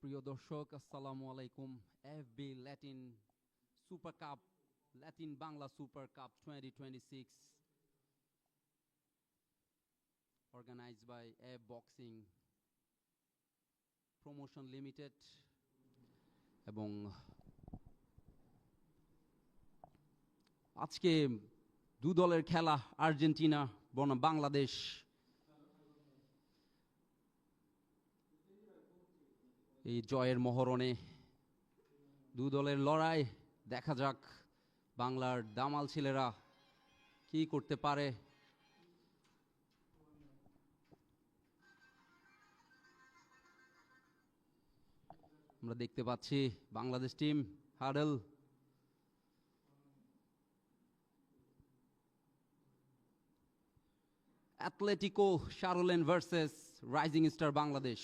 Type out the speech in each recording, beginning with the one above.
সুপ্রিয় দর্শক, আসসালামু আলাইকুম। FB Latin Super Cup, Latin Bangla super Cup 2026 organized by F Boxing Promotion Limited এবং আজকে দু দলের খেলা, আর্জেন্টিনা বনাম বাংলাদেশ। এই জয়ের মহরণে দু দলের লড়াই, দেখা যাক বাংলার দামাল ছেলেরা কি করতে পারে। আমরা দেখতে পাচ্ছি Bangladesh team huddle, Atletico Charlone versus rising star Bangladesh.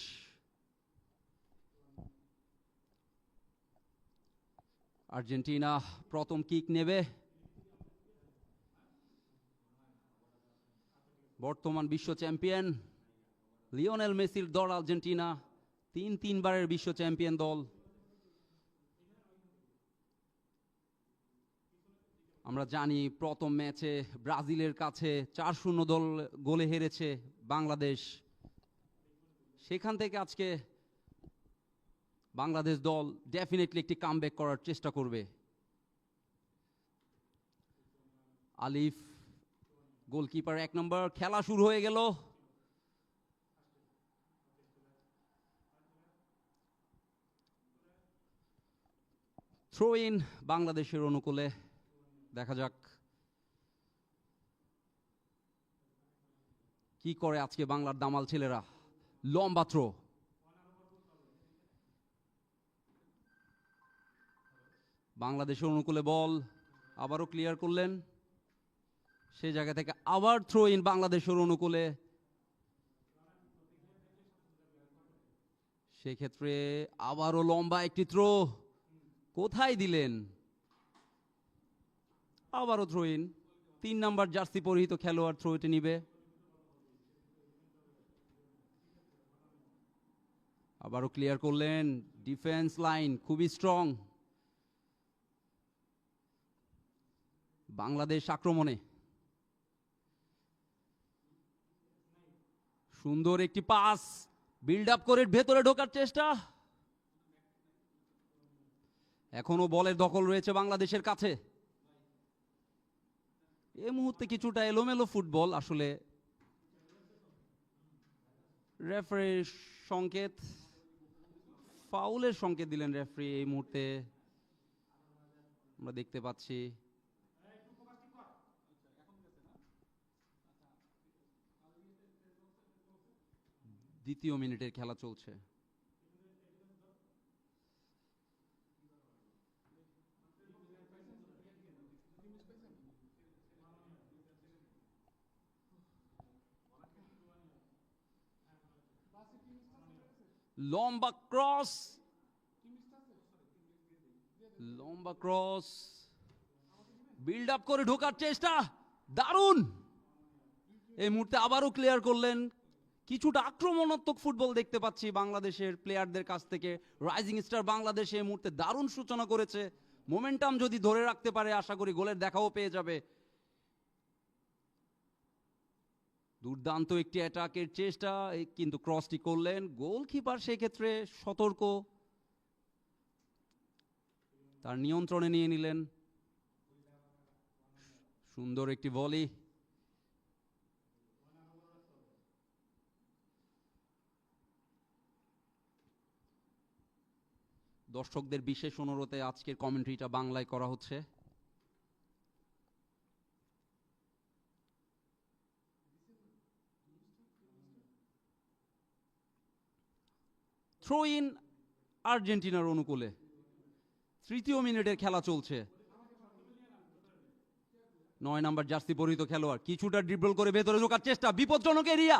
Argentina প্রথম কিক নেবে। বর্তমান বিশ্ব চ্যাম্পিয়ন লিওনেল মেসির দল আর্জেন্টিনা, তিনবারের বিশ্ব চ্যাম্পিয়ন দল। আমরা জানি প্রথম ম্যাচে ব্রাজিলের কাছে 4-0 গোলে হেরেছে বাংলাদেশ। সেখান থেকে আজকে বাংলাদেশ দল ডেফিনেটলি একটি কামব্যাক করার চেষ্টা করবে। আলিফ গোলকিপার 1 নম্বর। খেলা শুরু হয়ে গেল। থ্রো ইন বাংলাদেশের অনুকূলে, দেখা যাক কি করে আজকে বাংলার দামাল ছেলেরা। লম্বা থ্রো, বাংলাদেশের অনুকূলে বল, আবারও ক্লিয়ার করলেন। সেই জায়গা থেকে আবার থ্রো ইন বাংলাদেশের অনুকূলে। সেক্ষেত্রে আবারও লম্বা একটি থ্রো, কোথায় দিলেন? আবারও থ্রো ইন। 3 নাম্বার জার্সি পরিহিত খেলোয়াড় থ্রোটি নিবে। আবারও ক্লিয়ার করলেন। ডিফেন্স লাইন খুবই স্ট্রং বাংলাদেশ আক্রমণে। সুন্দর একটি পাস, বিল্ড আপ করে ভেতরে ঢোকার চেষ্টা। এখনো বলের দখল রয়েছে বাংলাদেশের কাছে। এই মুহূর্তে কিছুটা এলোমেলো ফুটবল আসলে। রেফারি সংকেত, ফাউলের সংকেত দিলেন রেফারি এই মুহূর্তে, আমরা দেখতে পাচ্ছি। দ্বিতীয় মিনিটের খেলা চলছে। লম্বা ক্রস, লম্বা ক্রস, বিল্ড আপ করে ঢোকার চেষ্টা, দারুণ। এই মুহূর্তে আবারও ক্লিয়ার করলেন। কিছুটা আক্রমণাত্মক ফুটবল দেখতে পাচ্ছি বাংলাদেশের প্লেয়ারদের কাছ থেকে। রাইজিং স্টার বাংলাদেশ এই মুহূর্তে দারুণ সূচনা করেছে। মোমেন্টাম যদি ধরে রাখতে পারে, আশা করি গোলের দেখাও পেয়ে যাবে। দুর্দান্ত একটি অ্যাটাকের চেষ্টা, কিন্তু ক্রসটি করলেন গোলকিপার, সেক্ষেত্রে সতর্ক, তার নিয়ন্ত্রণে নিয়ে নিলেন। সুন্দর একটি ভলি। দর্শকদের বিশেষ অনুরোধে আজকের কমেন্ট্রিটা বাংলায় করা হচ্ছে। থ্রো ইন আর্জেন্টিনার অনুকূলে। তৃতীয় মিনিটের খেলা চলছে। 9 নাম্বার জার্সি পরিহিত খেলোয়াড় কিছুটা ড্রিবল করে ভেতরে ঢোকার চেষ্টা, বিপজ্জনক এরিয়া,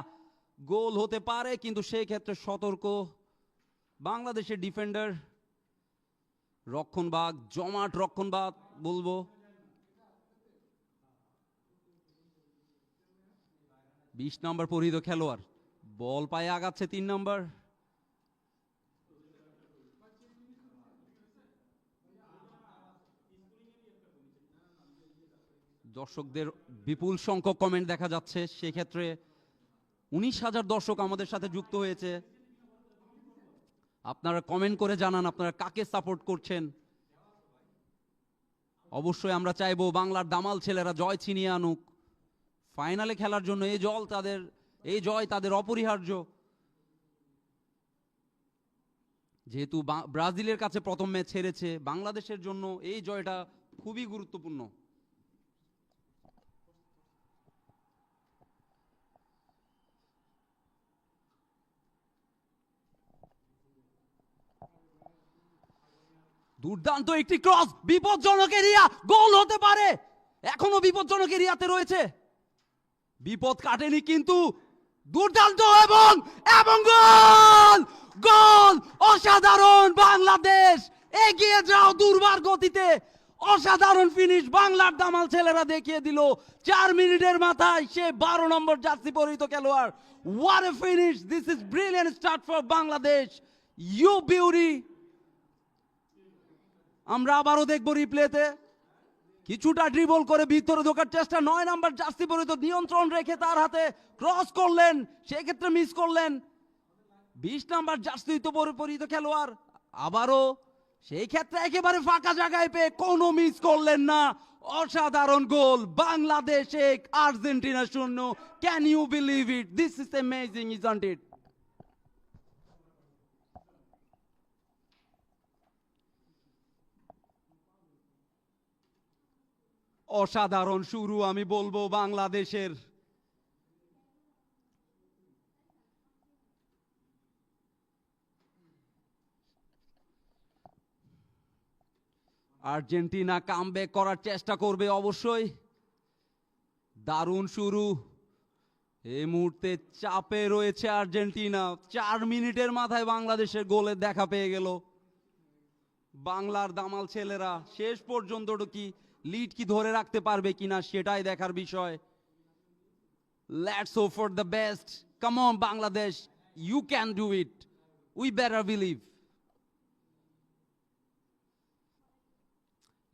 গোল হতে পারে, কিন্তু সেই ক্ষেত্রে সতর্ক বাংলাদেশের ডিফেন্ডার। রক্ষণভাগ, জমাট রক্ষণভাগ বলবো। বিশ নম্বর পরিহিত খেলোয়াড় বল পায়ে আগাচ্ছে 3 নম্বর। দর্শকদের বিপুল সংখ্যক কমেন্ট দেখা যাচ্ছে, সেক্ষেত্রে 19,000 দর্শক আমাদের সাথে যুক্ত হয়েছে। আপনারা কমেন্ট করে জানান আপনারা কাকে সাপোর্ট করছেন। অবশ্যই আমরা চাইবো বাংলার দামাল ছেলেরা জয় ছিনিয়ে আনুক। ফাইনালে খেলার জন্য এই জয় তাদের অপরিহার্য। যেহেতু ব্রাজিলের কাছে প্রথম ম্যাচ হেরেছে, বাংলাদেশের জন্য এই জয়টা খুবই গুরুত্বপূর্ণ। দুর্দান্ত একটি ক্রস, বিপজ্জনক এরিয়া, গোল হতে পারে, এখনো বিপজ্জনক এরিয়াতে রয়েছে, বিপদ কাটেনি কিন্তু দুর্দান্ত এবং এবং গোল গোল অসাধারণ, বাংলাদেশ এগিয়ে যাও দুর্বার গতিতে। অসাধারণ ফিনিশ বাংলার দামাল ছেলেরা দেখিয়ে দিল 4 মিনিটের মাথায় সে 12 নম্বর জার্সি পরিহিত খেলোয়াড়। What a finish, this is brilliant start for Bangladesh, you beauty. আমরা আবারও দেখবো রিপ্লেতে, কিছুটা ড্রিবল করে ভিতরে ঢোকার চেষ্টা, 9 নাম্বার জার্সি পরিহিত নিয়ন্ত্রণ রেখে তার হাতে ক্রস করলেন, সেক্ষেত্রে মিস করলেন। 20 নাম্বার জার্সি পরিহিত খেলোয়াড় আবারও সেই ক্ষেত্রে একেবারে ফাঁকা জায়গায় পেয়ে কোনো মিস করলেন না। অসাধারণ goal, Bangladesh 1 Argentina 0। Can you believe it? This is amazing, isn't it? অসাধারণ শুরু আমি বলবো বাংলাদেশের। আর্জেন্টিনা কামব্যাক করার চেষ্টা করবে অবশ্যই। দারুণ শুরু, এই মুহূর্তে চাপে রয়েছে আর্জেন্টিনা। 4 মিনিটের মাথায় বাংলাদেশের গোলের দেখা পেয়ে গেল বাংলার দামাল ছেলেরা। শেষ পর্যন্ত কি লিড কি ধরে রাখতে পারবে কিনা সেটাই দেখার বিষয়। Let's hope for the best, come on Bangladesh, you can do it, we better believe.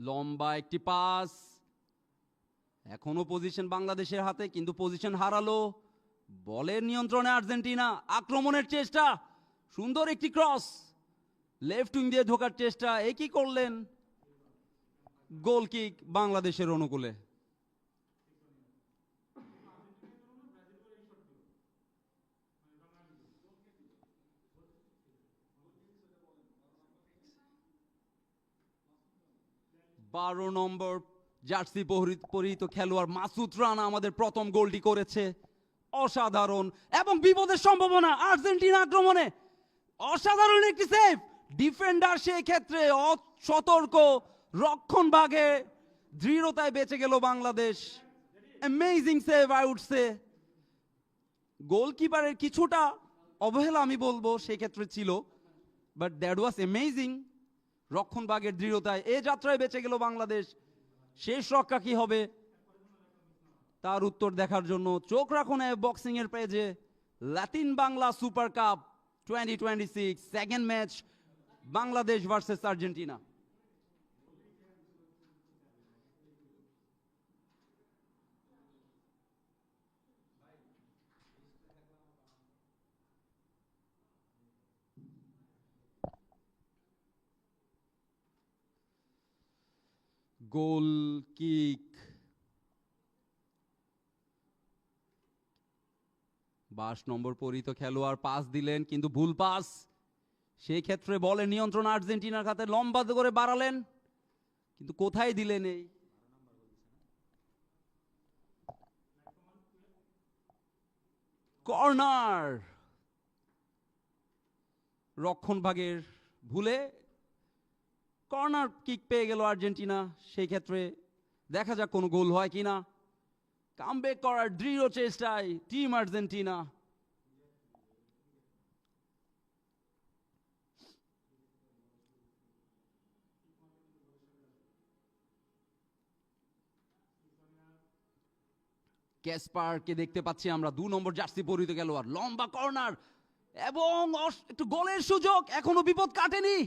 লম্বা একটি পাস, এখনো পজিশন বাংলাদেশের হাতে, কিন্তু পজিশন হারালো। বলের নিয়ন্ত্রণে আর্জেন্টিনা, আক্রমণের চেষ্টা, সুন্দর একটি ক্রস, লেফট উইং দিয়ে ঢোকার চেষ্টা, একই করলেন, গোল কিক বাংলাদেশের অনুকূলে। বারো নম্বর জার্সি পরিহিত খেলোয়াড় মাসুদ রানা আমাদের প্রথম গোলটি করেছে। অসাধারণ এবং বিপদের সম্ভাবনা আর্জেন্টিনা আক্রমণে, অসাধারণ একটি সেভ। ডিফেন্ডার সেই ক্ষেত্রে অসতর্ক, রক্ষণ ভাগে দৃঢ়তায় বেঁচে গেল Bangladesh. Amazing save I would say. গোলকিপারের কিছুটা অবহেলা আমি বলবো সেই ক্ষেত্রে ছিল, বাট দ্যাট ওয়াজ অ্যামেজিং। রক্ষণ ভাগের দৃঢ়তায় এ যাত্রায় বেঁচে গেল বাংলাদেশ। শেষ রক্ষা কি হবে তার উত্তর দেখার জন্য চোখ রাখুন বক্সিং এর পেজে। Latin Bangla super Cup 2026 second match, Bangladesh versus Argentina. গোল কিক, 22 নম্বর পরিহিত খেলোয়াড় পাস দিলেন কিন্তু ভুল পাস, সেই ক্ষেত্রে বলের নিয়ন্ত্রণ আর্জেন্টিনার হাতে, লম্বা করে বাড়ালেন কিন্তু কোথায় দিলেন এই কর্নার। রক্ষণ ভাগের ভুলে কর্নার কিক পেয়ে গেল আর্জেন্টিনা। সেই ক্ষেত্রে দেখা যাক কোনো গোল হয় কিনা। কামব্যাক করার দৃঢ় চেষ্টায় টিম আর্জেন্টিনা। ক্যাসপারকে দেখতে পাচ্ছি আমরা, 2 নম্বর জার্সি পরিহিত খেলোয়াড়, লম্বা কর্নার এবং একটু গোলের সুযোগ, এখনো বিপদ কাটেনি।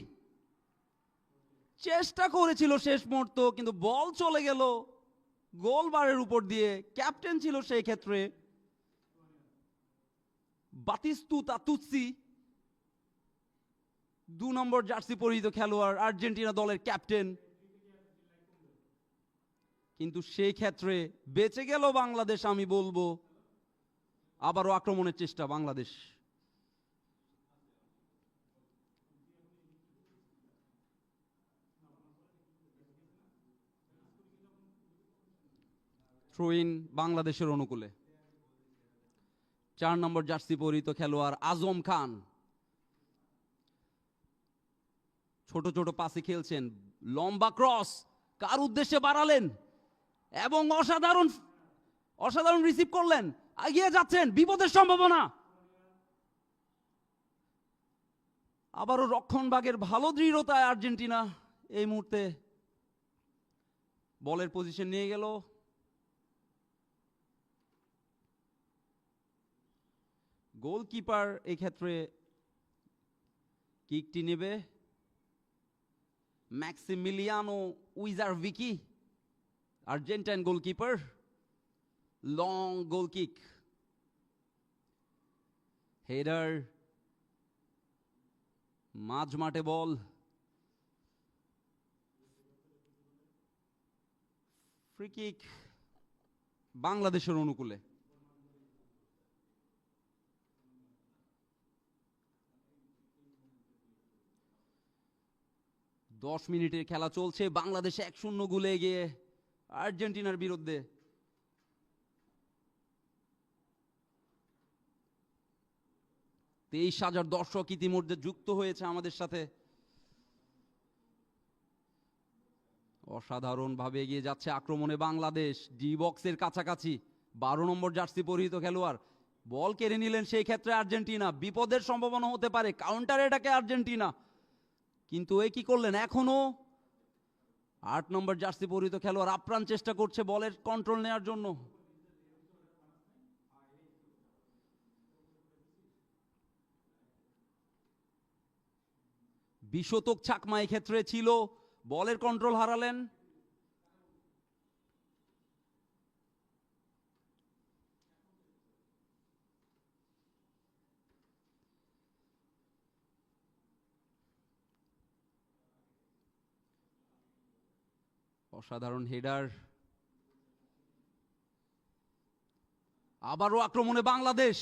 চেষ্টা করেছিল শেষ মুহূর্ত কিন্তু বল চলে গেল গোল বারের উপর দিয়ে, ক্যাপ্টেন ছিল সেই ক্ষেত্রে বাতিস্তুতা তুৎসি, 2 নম্বর জার্সি পরিহিত খেলোয়াড়, আর্জেন্টিনা দলের ক্যাপ্টেন। কিন্তু সেই ক্ষেত্রে বেঁচে গেল বাংলাদেশ, আমি বলবো। আবারও আক্রমণের চেষ্টা বাংলাদেশ। থ্রো ইন বাংলাদেশের অনুকূলে। 4 নম্বর জার্সি পরিহিত খেলোয়াড় আজম খান ছোট ছোট পাসে খেলছেন, লম্বা ক্রস কার উদ্দেশ্যে বাড়ালেন এবং অসাধারণ অসাধারণ রিসিভ করলেন, এগিয়ে যাচ্ছেন, বিপদের সম্ভাবনা। আবারও রক্ষণভাগের ভালো দৃঢ়তায় আর্জেন্টিনা এই মুহূর্তে বলের পজিশন নিয়ে গেল। গোলকিপার এই ক্ষেত্রে কিকটি নেবে ম্যাক্সিমিলিয়ানো উইজারভিকি, Argentine goalkeeper. Long goal kick, header, মাঝ মাঠে বল, ফ্রি কিক বাংলাদেশের অনুকূলে। দশ মিনিটের খেলা চলছে, বাংলাদেশ 1-0 গোলে এগিয়ে আর্জেন্টিনার বিরুদ্ধে। তেইশ হাজার দর্শক ইতিমধ্যে যুক্ত হয়েছে আমাদের সাথে। অসাধারণ ভাবে এগিয়ে যাচ্ছে আক্রমণে বাংলাদেশ, ডি বক্সের কাছাকাছি। 12 নম্বর জার্সি পরিহিত খেলোয়াড় বল কেড়ে নিলেন, সেই ক্ষেত্রে আর্জেন্টিনা বিপদের সম্ভাবনা হতে পারে, কাউন্টার এটাকে আর্জেন্টিনা। কিন্তু এই কি করলেন, এখনো 8 নম্বর জার্সি পরিহিত খেলোয়াড় আপ্রাণ চেষ্টা করছে বলের কন্ট্রোল নেওয়ার জন্য। বিশতক চাকমা এই ক্ষেত্রে ছিল, বলের কন্ট্রোল হারালেন। অসাধারণ হেডার। আবারও আক্রমণে বাংলাদেশ,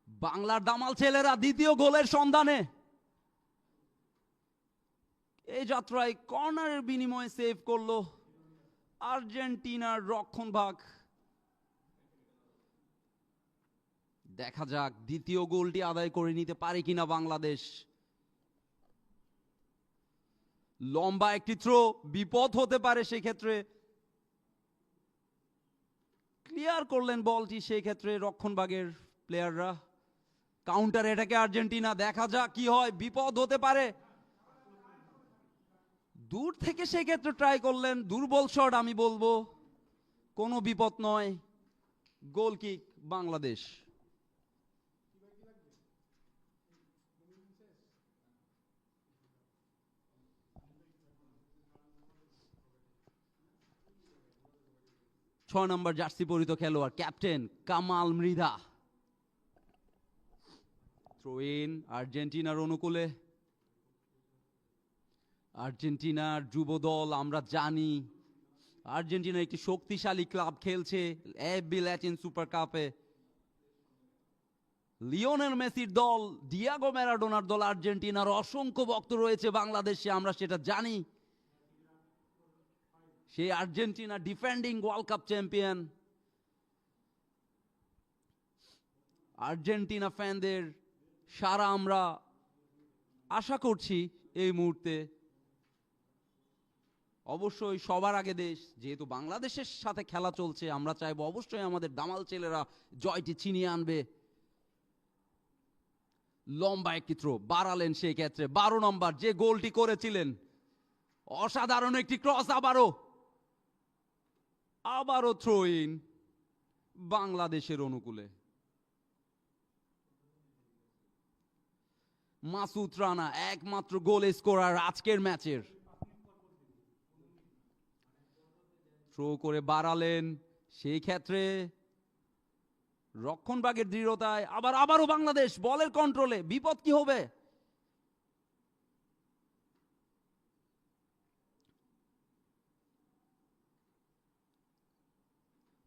বাংলার দামাল ছেলেরা দ্বিতীয় গোলের সন্ধানে। এই যাত্রায় কর্নারের বিনিময়ে সেভ করলো আর্জেন্টিনার রক্ষণভাগ। দেখা যাক দ্বিতীয় গোলটি আদায় করে নিতে পারে কিনা বাংলাদেশ। লম্বা একটি থ্রো, বিপদ হতে পারে সেই ক্ষেত্রে। ক্লিয়ার করলেন বলটি সেই ক্ষেত্রে রক্ষণভাগের প্লেয়াররা। কাউন্টার এটাকে আর্জেন্টিনা, দেখা যাক কি হয়, বিপদ হতে পারে। দূর থেকে সেই ক্ষেত্রে ট্রাই করলেন, দুর্বল শট আমি বলবো, কোনো বিপদ নয়। Goal kick Bangladesh. ছয় নম্বর জার্সি পরিহিত খেলোয়াড় captain Kamal Mridha. Throw in আর্জেন্টিনার অনুকূলে। আর্জেন্টিনার যুব দল আমরা জানি, আর্জেন্টিনা একটি শক্তিশালী ক্লাব খেলছে এফবি ল্যাটিন সুপার কাপে। লিওনেল মেসির দল, ডিয়াগো ম্যারাডোনার দল আর্জেন্টিনার অসংখ্য ভক্ত রয়েছে বাংলাদেশে, আমরা সেটা জানি। সেই Argentina defending world cup champion. Argentina ফ্যানদের সারা আমরা আশা করছি এই মুহূর্তে। অবশ্যই সবার আগে দেশ, যেহেতু বাংলাদেশের সাথে খেলা চলছে, আমরা চাইবো অবশ্যই আমাদের দামাল ছেলেরা জয়টি ছিনিয়ে আনবে। লম্বা একটি থ্রো বাড়ালেন সেই ক্ষেত্রে 12 নম্বর যে গোলটি করেছিলেন। অসাধারণ একটি ক্রস, আবারও থ্রো ইন বাংলাদেশের অনুকূলে। মাসুদ রানা একমাত্র গোল স্কোরার আজকের ম্যাচের। থ্রো করে বাড়ালেন, সেই ক্ষেত্রে রক্ষণভাগের দৃঢ়তায় আবারও বাংলাদেশ বলের কন্ট্রোলে, বিপদ কি হবে?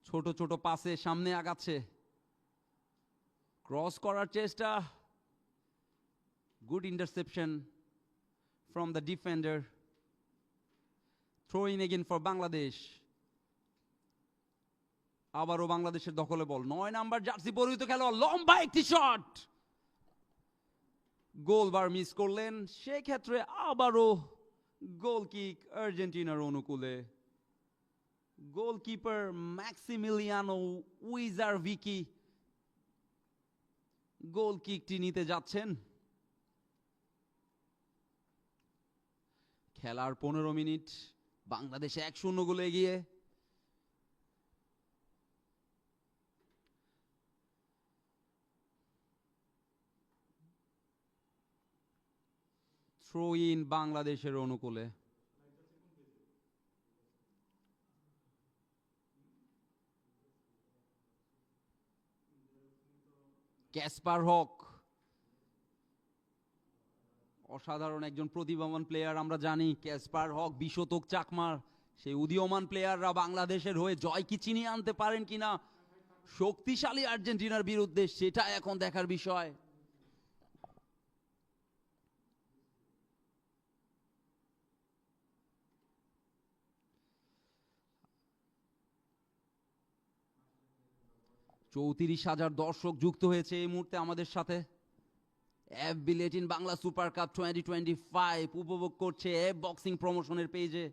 ছোট ছোট পাসে সামনে আগাচ্ছে, ক্রস করার চেষ্টা, good interception from the defender, throwing again for Bangladesh. আবারও বাংলাদেশের দখলে বল, 9 নাম্বার জার্সি পরিহিত খেলোয়াড়, লম্বা একটি শট, গোলবার মিস করলেন, সেক্ষেত্রে আবারও গোল কিক আর্জেন্টিনার অনুকূলে। গোলকিপার ম্যাক্সিমিলিয়ানো উইজারভিকি গোল কিকটি নিতে যাচ্ছেন। খেলার 15 মিনিট, বাংলাদেশ 1-0 গোলে এগিয়ে। থ্রো ইন বাংলাদেশের অনুকূলে। ক্যাসপার হক অসাধারণ একজন প্রতিভাবান প্লেয়ার, আমরা জানি ক্যাসপার হক 20 শতক চাকমার সেই উদীয়মান প্লেয়াররা বাংলাদেশের হয়ে জয় কি ছিনিয়ে আনতে পারেন কিনা শক্তিশালী আর্জেন্টিনার বিরুদ্ধে, সেটা এখন দেখার বিষয়। $34,000 দর্শক যুক্ত হয়েছে এই মুহূর্তে আমাদের সাথে। FB Latin Bangla super cup 2025 উপভোগ করছে এফ বক্সিং প্রমোশনের পেজে।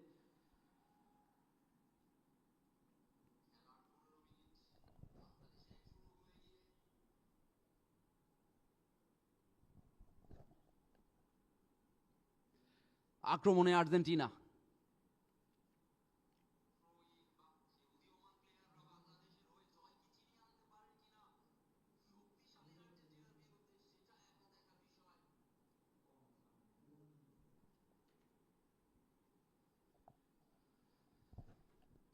আক্রমণে আর্জেন্টিনা,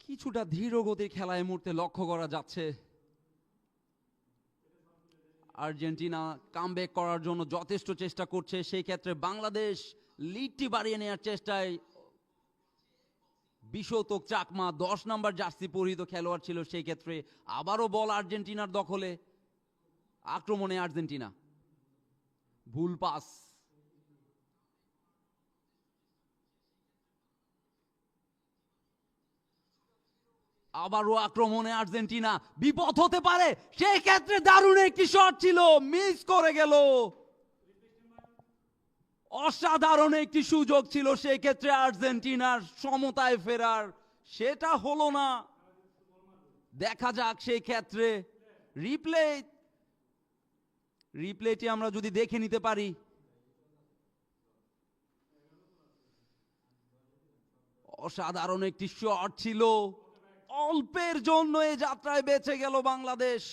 কিছুটা ধীর গতির খেলা এই মুহূর্তে লক্ষ্য করা যাচ্ছে। আর্জেন্টিনা কামব্যাক করার জন্য যথেষ্ট চেষ্টা করছে, সেই ক্ষেত্রে বাংলাদেশ লিডটি বাড়িয়ে নেওয়ার চেষ্টায়। 20 শতক চাকমা 10 নাম্বার জার্সি পরিহিত খেলোয়াড় ছিল, সেই ক্ষেত্রে আবারও বল আর্জেন্টিনার দখলে। আক্রমণে আর্জেন্টিনা, ভুল পাস, আবারও আক্রমণে আর্জেন্টিনা, বিপদ হতে পারে, সেই ক্ষেত্রে দারুণ একটি শট ছিল, মিস করে গেল। অসাধারণ একটি সুযোগ ছিল সেই ক্ষেত্রে আর্জেন্টিনার সমতায় ফেরার, সেটা হলো না। দেখা যাক সেই ক্ষেত্রে রিপ্লেটি আমরা যদি দেখে নিতে পারি। অসাধারণ একটি শট ছিল, অল্পের জন্য এই যাত্রায় বেঁচে গেল বাংলাদেশ।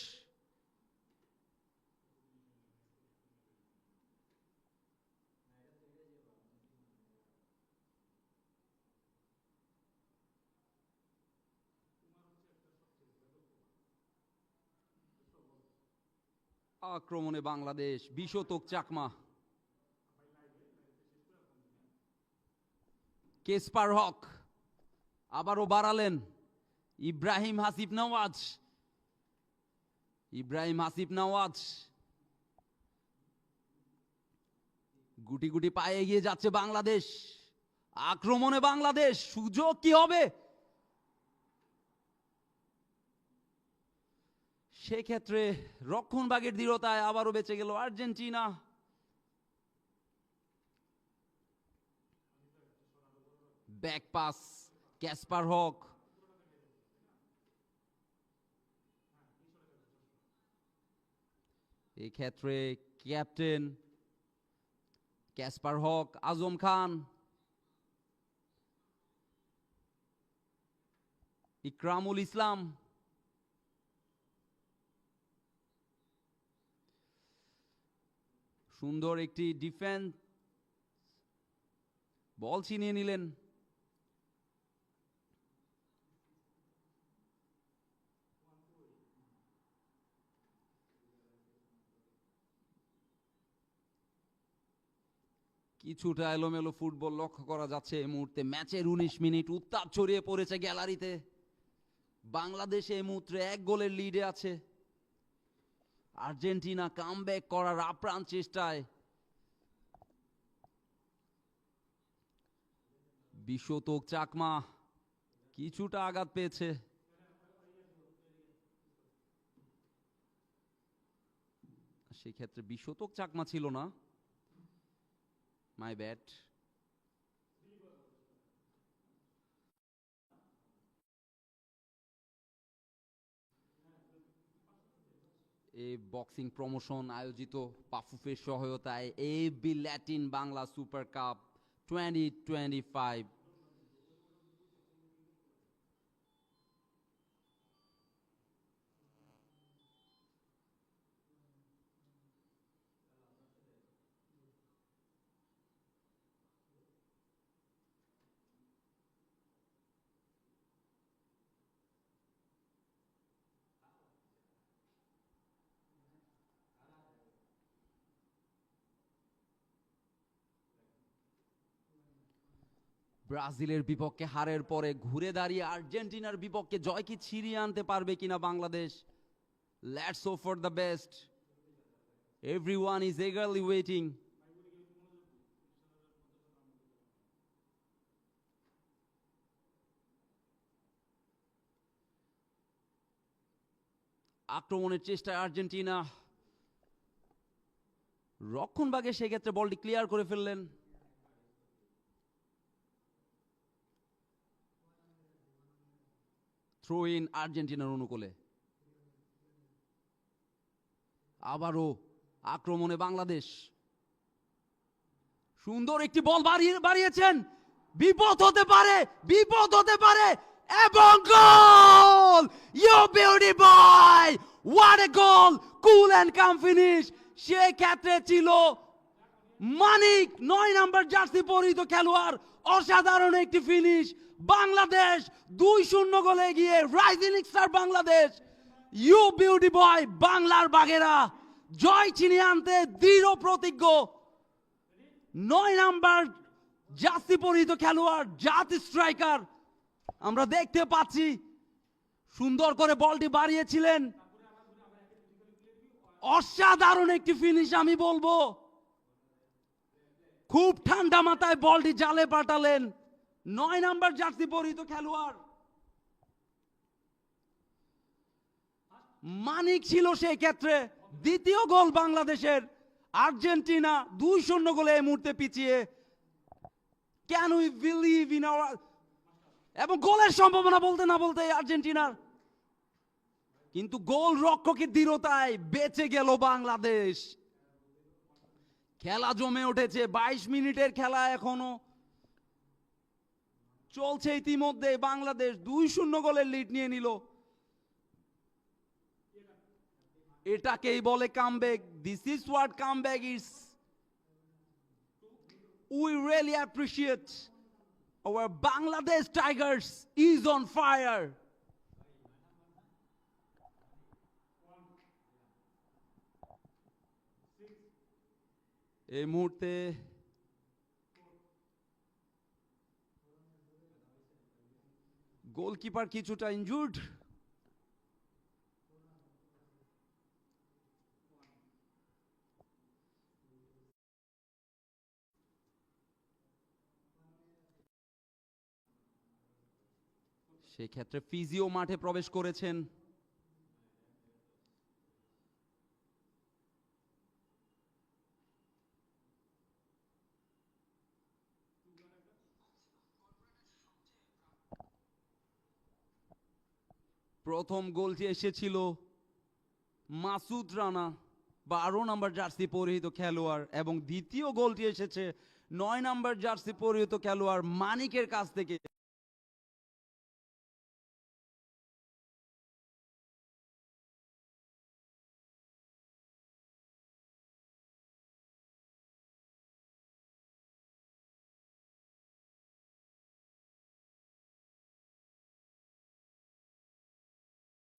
আক্রমণে বাংলাদেশ, 20 শতক চাকমা, কেসপার হক আবারও বাড়ালেন, ইব্রাহিম হাসিব নওয়াজ গুটি গুটি পায়ে এগিয়ে যাচ্ছে বাংলাদেশ। আক্রমণে বাংলাদেশ, সুযোগ কি হবে? সেক্ষেত্রে রক্ষণভাগের দৃঢ়তায় আবারও বেঁচে গেল আর্জেন্টিনা। ব্যাক পাস, ক্যাসপার হক, এই ক্ষেত্রে ক্যাপ্টেন ক্যাসপার হক, আজম খান, ইকরামুল ইসলাম, সুন্দর একটি ডিফেন্স, বল ছিনিয়ে নিলেন। কিছুটা এলোমেলো ফুটবল লক্ষ্য করা যাচ্ছে এই মুহূর্তে। ম্যাচের 19 মিনিট, উত্তাপ ছড়িয়ে পড়েছে গ্যালারিতে। বাংলাদেশ এই মুহূর্তে 1 গোলের লিডে আছে। আর্জেন্টিনা কামব্যাক করার আপ্রাণ চেষ্টায়। বিশ্বতোক চাকমা কিছুটা আঘাত পেয়েছে। সেক্ষেত্রে বিশ্বতোক চাকমা ছিল না, মাই ব্যাড। এই বক্সিং প্রমোশন আয়োজিত পাফুফের সহায়তায় AB Latin Bangla super cup 2025। ব্রাজিলের বিপক্ষে হারের পরে ঘুরে দাঁড়িয়ে আর্জেন্টিনার বিপক্ষে জয় কি ছিনিয়ে আনতে পারবে কিনা Bangladesh? Let's hope for the best. Everyone is eagerly waiting. আক্রমণের চেষ্টায় আর্জেন্টিনা, রক্ষণভাগে সেক্ষেত্রে বলটি ক্লিয়ার করে ফেললেন। থ্রো ইন আর্জেন্টিনার অনুকূলে। আবারও আক্রমণে বাংলাদেশ। সুন্দর একটি বল বাড়িয়েছেন, বিপদ হতে পারে, বিপদ হতে পারে, এবং goal! You beauty boy, what a goal! Cool and calm finish. সে ক্ষেত্রে ছিল মানিক, 9 নাম্বার জার্সি পরিহিত খেলোয়াড়। অসাধারণ একটি ফিনিশ। বাংলাদেশ 2-0 গোলে এগিয়ে। Rising star Bangladesh, you beauty boy, বাংলার বাঘেরা জয় ছিনিয়ে আনতে দৃঢ় প্রতিজ্ঞ। 9 নাম্বার জার্সি পরিহিত খেলোয়াড়, জাত স্ট্রাইকার আমরা দেখতে পাচ্ছি। সুন্দর করে বলটি বাড়িয়েছিলেন, অসাধারণ একটি ফিনিশ আমি বলবো। খুব ঠান্ডা মাথায় বলটি জালে পাঠালেন 9 নাম্বার জার্সি পরিহিত খেলোয়াড়। মানিক ছিল সেই ক্ষেত্রে। দ্বিতীয় গোল বাংলাদেশের। আর্জেন্টিনা 2-0 গোলে এই মুহূর্তে পিছিয়ে। Can we believe in our, এবং গোলের সম্ভাবনা বলতে না বলতে আর্জেন্টিনার, কিন্তু গোল রক্ষকের দৃঢ়তায় বেঁচে গেল বাংলাদেশ। খেলা জমে উঠেছে। 22 মিনিটের খেলা এখনো চলছে। ইতিমধ্যে বাংলাদেশ 2-0 গোলের লিড নিয়ে নিল। এটাকেই বলে comeback. This is what comeback is. We really appreciate our Bangladesh Tigers is on fire. এই মুহূর্তে গোলকিপার কিছুটা ইনজুর্ড। সেক্ষেত্রে ফিজিও মাঠে প্রবেশ করেছেন। প্রথম গোলটি এসেছিল মাসুদ রানা, 12 নাম্বার জার্সি পরিহিত খেলোয়াড়, এবং দ্বিতীয় গোলটি এসেছে 9 নাম্বার জার্সি পরিহিত খেলোয়াড় মানিকের কাছ থেকে।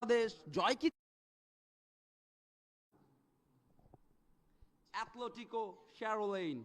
বাংলাদেশ জয় কি অ্যাথলেটিকো শ্যারোলেইন।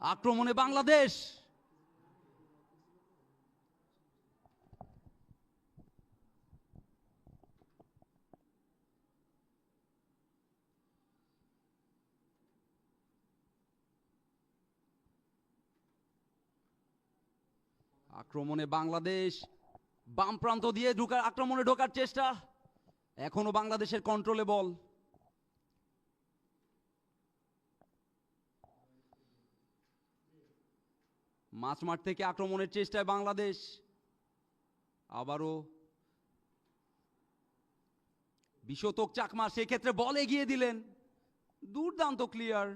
আক্রমণে বাংলাদেশ, আক্রমণে বাংলাদেশ, বাম প্রান্ত দিয়ে আক্রমণে ঢোকার চেষ্টা, এখনো বাংলাদেশের কন্ট্রোলে বল। মাঝমাঠ থেকে আক্রমণের চেষ্টায় বাংলাদেশ, আবারও বিশতক চাকমা সেক্ষেত্রে বল এগিয়ে দিলেন, দুর্দান্ত ক্লিয়ার।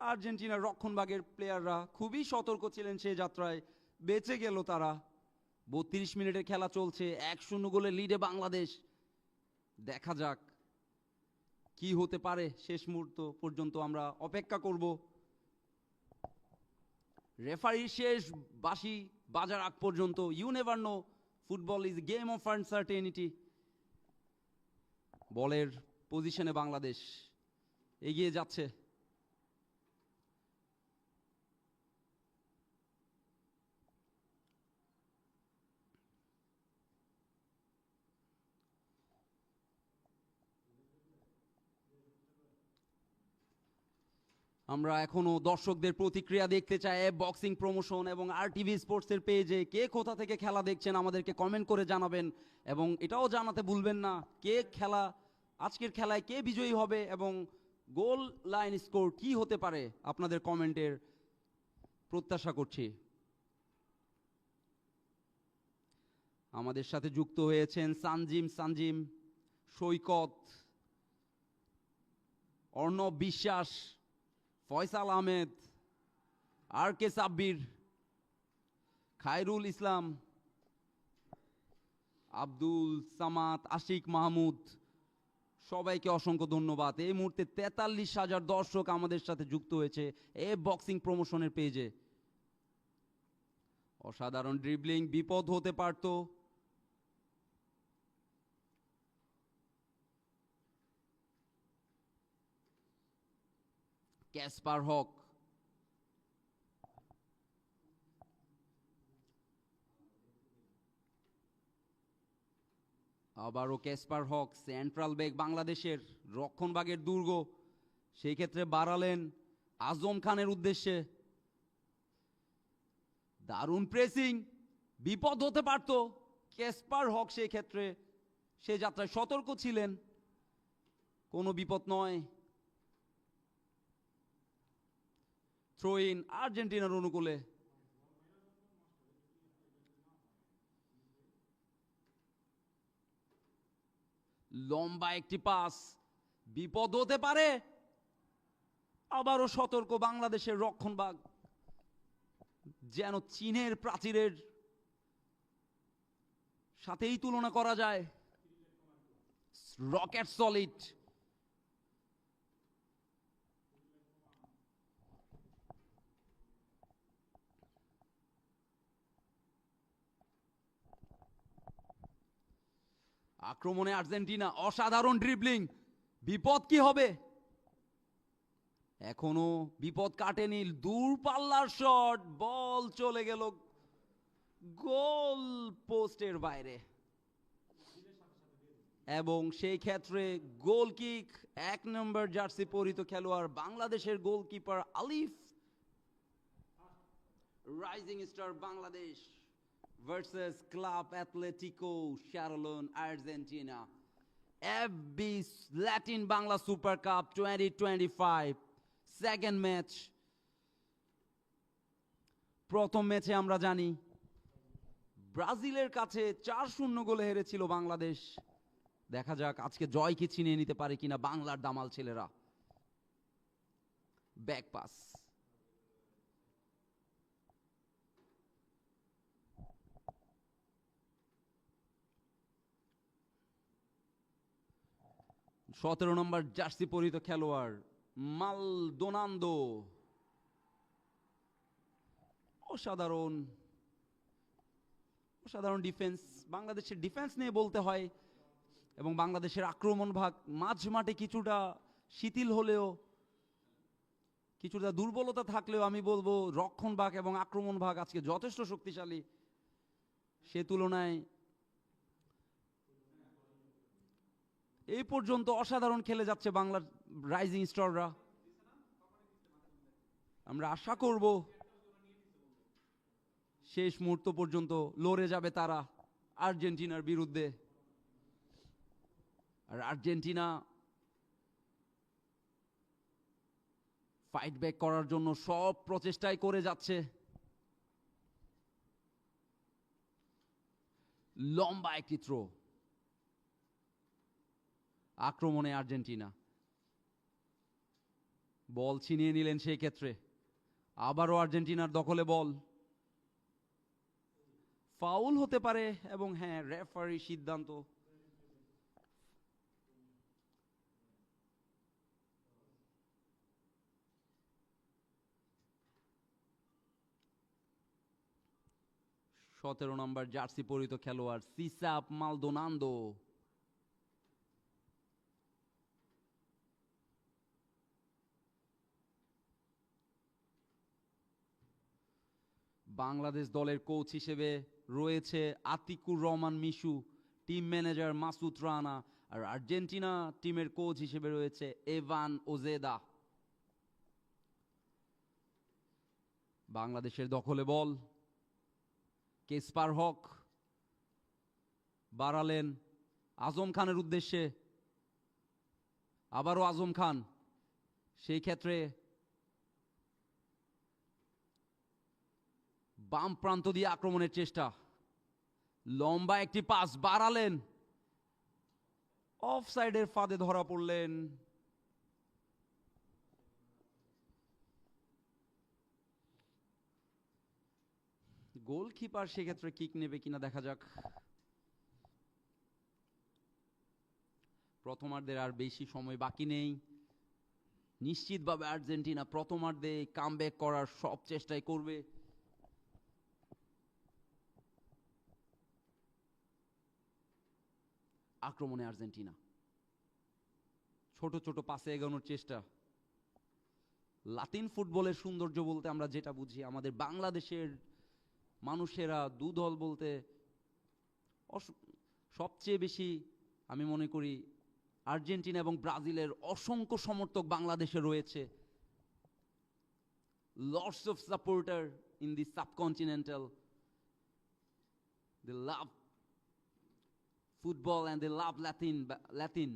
আর্জেন্টিনার রক্ষণভাগের প্লেয়াররা খুবই সতর্ক ছিলেন সে যাত্রায়, বেঁচে গেল তারা। 32 মিনিটের খেলা চলছে, 1-0 গোলে লিডে বাংলাদেশ। দেখা যাক কি হতে পারে, শেষ মুহূর্ত পর্যন্ত আমরা অপেক্ষা করব। রেফারির শেষ বাঁশি বাজার আগ পর্যন্ত, you never know, football is game of uncertainty. বলের পজিশনে বাংলাদেশ এগিয়ে যাচ্ছে। আমরা এখনো দর্শকদের প্রতিক্রিয়া দেখতে চাই বক্সিং প্রমোশন এবং আরটিভি স্পোর্টসের পেজে। কে কোথা থেকে খেলা দেখছেন আমাদেরকে কমেন্ট করে জানাবেন, এবং এটাও জানাতে ভুলবেন না আজকের খেলায় কে বিজয়ী হবে এবং গোল লাইন স্কোর কি হতে পারে। আপনাদের কমেন্টের প্রত্যাশা করছি। আমাদের সাথে যুক্ত হয়েছেন সানজিম, সৈকত, অর্ণব বিশ্বাস, ফয়সাল আহমেদ, আর কে সাব্বির, খায়রুল ইসলাম, আব্দুল সামাদ, আশিক মাহমুদ, সবাইকে অসংখ্য ধন্যবাদ। এই মুহূর্তে 43,000 দর্শক আমাদের সাথে যুক্ত হয়েছে এই বক্সিং প্রমোশনের পেজে। অসাধারণ ড্রিবলিং, বিপদ হতে পারত। ক্যাসপার হক, আবারও ক্যাসপার হক, সেন্ট্রাল ব্যাক বাংলাদেশের, রক্ষণভাগের দুর্গ, সেই ক্ষেত্রে বাড়ালেন আজম খানের উদ্দেশ্যে। দারুণ প্রেসিং, বিপদ হতে পারত। ক্যাসপার হক সেই ক্ষেত্রে সে যাত্রায় সতর্ক ছিলেন, কোনো বিপদ নয়। থ্রো ইন আর্জেন্টিনার অনুকূলে। লম্বা একটি পাস, বিপদ হতে পারে। আবারও সতর্ক বাংলাদেশের রক্ষণভাগ, যেন চীনের প্রাচীরের সাথেই তুলনা করা যায়। রকেট সলিড, আক্রমণে আর্জেন্টিনা, অসাধারণ ড্রিবলিং, বিপদ কি হবে? এখনো বিপদ কাটেনি, দূরপাল্লার শট, বল চলে গেল গোল পোস্টের বাইরে, এবং সেই ক্ষেত্রে গোল কিক। 1 নম্বর জার্সি পরিহিত খেলোয়াড় বাংলাদেশের goalkeeper Alif, rising star Bangladesh versus club Atletico Charlone Argentina, FB Latin Bangla super cup 2025 second match. প্রথম ম্যাচে আমরা জানি ব্রাজিলের কাছে 4-0 গোলে হেরেছিল বাংলাদেশ। দেখা যাক আজকে জয় কি ছিনিয়ে নিতে পারে কিনা বাংলার দামাল ছেলেরা। ব্যাক পাস, সতেরো নম্বর জার্সি পরিহিত খেলোয়াড় মালদোনান্দো, অসাধারণ অসাধারণ ডিফেন্স। বাংলাদেশের ডিফেন্স নিয়ে বলতে হয়, এবং বাংলাদেশের আক্রমণ ভাগ মাঝ মাঠে কিছুটা শিথিল হলেও কিছুটা দুর্বলতা থাকলেও আমি বলবো রক্ষণ ভাগ এবং আক্রমণ ভাগ আজকে যথেষ্ট শক্তিশালী। সে তুলনায় এই পর্যন্ত অসাধারণ খেলে যাচ্ছে বাংলার রাইজিং স্টাররা। আমরা আশা করব শেষ মুহূর্ত পর্যন্ত লড়ে যাবে তারা আর্জেন্টিনার বিরুদ্ধে। আর আর্জেন্টিনা ফাইট ব্যাক করার জন্য সব প্রচেষ্টাই করে যাচ্ছে। লম্বা একটি থ্রো, আক্রমণে আর্জেন্টিনা বল ছিনিয়ে নিলেন। সেই ক্ষেত্রে আবারও আর্জেন্টিনার দখলে বল, ফাউল হতে পারে এবং হ্যাঁ রেফারি সিদ্ধান্ত। সতেরো নম্বর জার্সি পরিহিত খেলোয়াড় সিসাপ মালদোনান্দো। বাংলাদেশ দলের কোচ হিসেবে রয়েছে আতিকুর রহমান মিশু, টিম ম্যানেজার মাসুদ রানা, আর আর্জেন্টিনা টিমের কোচ হিসেবে রয়েছে এভান ওজেদা। বাংলাদেশের দখলে বল, কেসপার হক বাড়ালেন আজম খানের উদ্দেশ্যে, আবারও আজম খান। সেই ক্ষেত্রে বাম প্রান্ত দিয়ে আক্রমণের চেষ্টা, লম্বা একটি পাস বাড়ালেন, অফ সাইডের ফাঁদে ধরা পড়লেন। গোলকিপার সেক্ষেত্রে কিক নেবে কিনা দেখা যাক। প্রথমার্ধের আর বেশি সময় বাকি নেই। নিশ্চিতভাবে আর্জেন্টিনা প্রথমার্ধে কামব্যাক করার সব চেষ্টাই করবে। আক্রমণে আর্জেন্টিনা ছোট ছোট পাসে এগোনোর চেষ্টা। লাতিন ফুটবলের সৌন্দর্য বলতে আমরা যেটা বুঝি, আমাদের বাংলাদেশের মানুষেরা দুদল বলতে সবচেয়ে বেশি আমি মনে করি আর্জেন্টিনা এবং ব্রাজিলের অসংখ্য সমর্থক বাংলাদেশে রয়েছে। Lots of supporter in the subcontinental, they love football and they love Latin.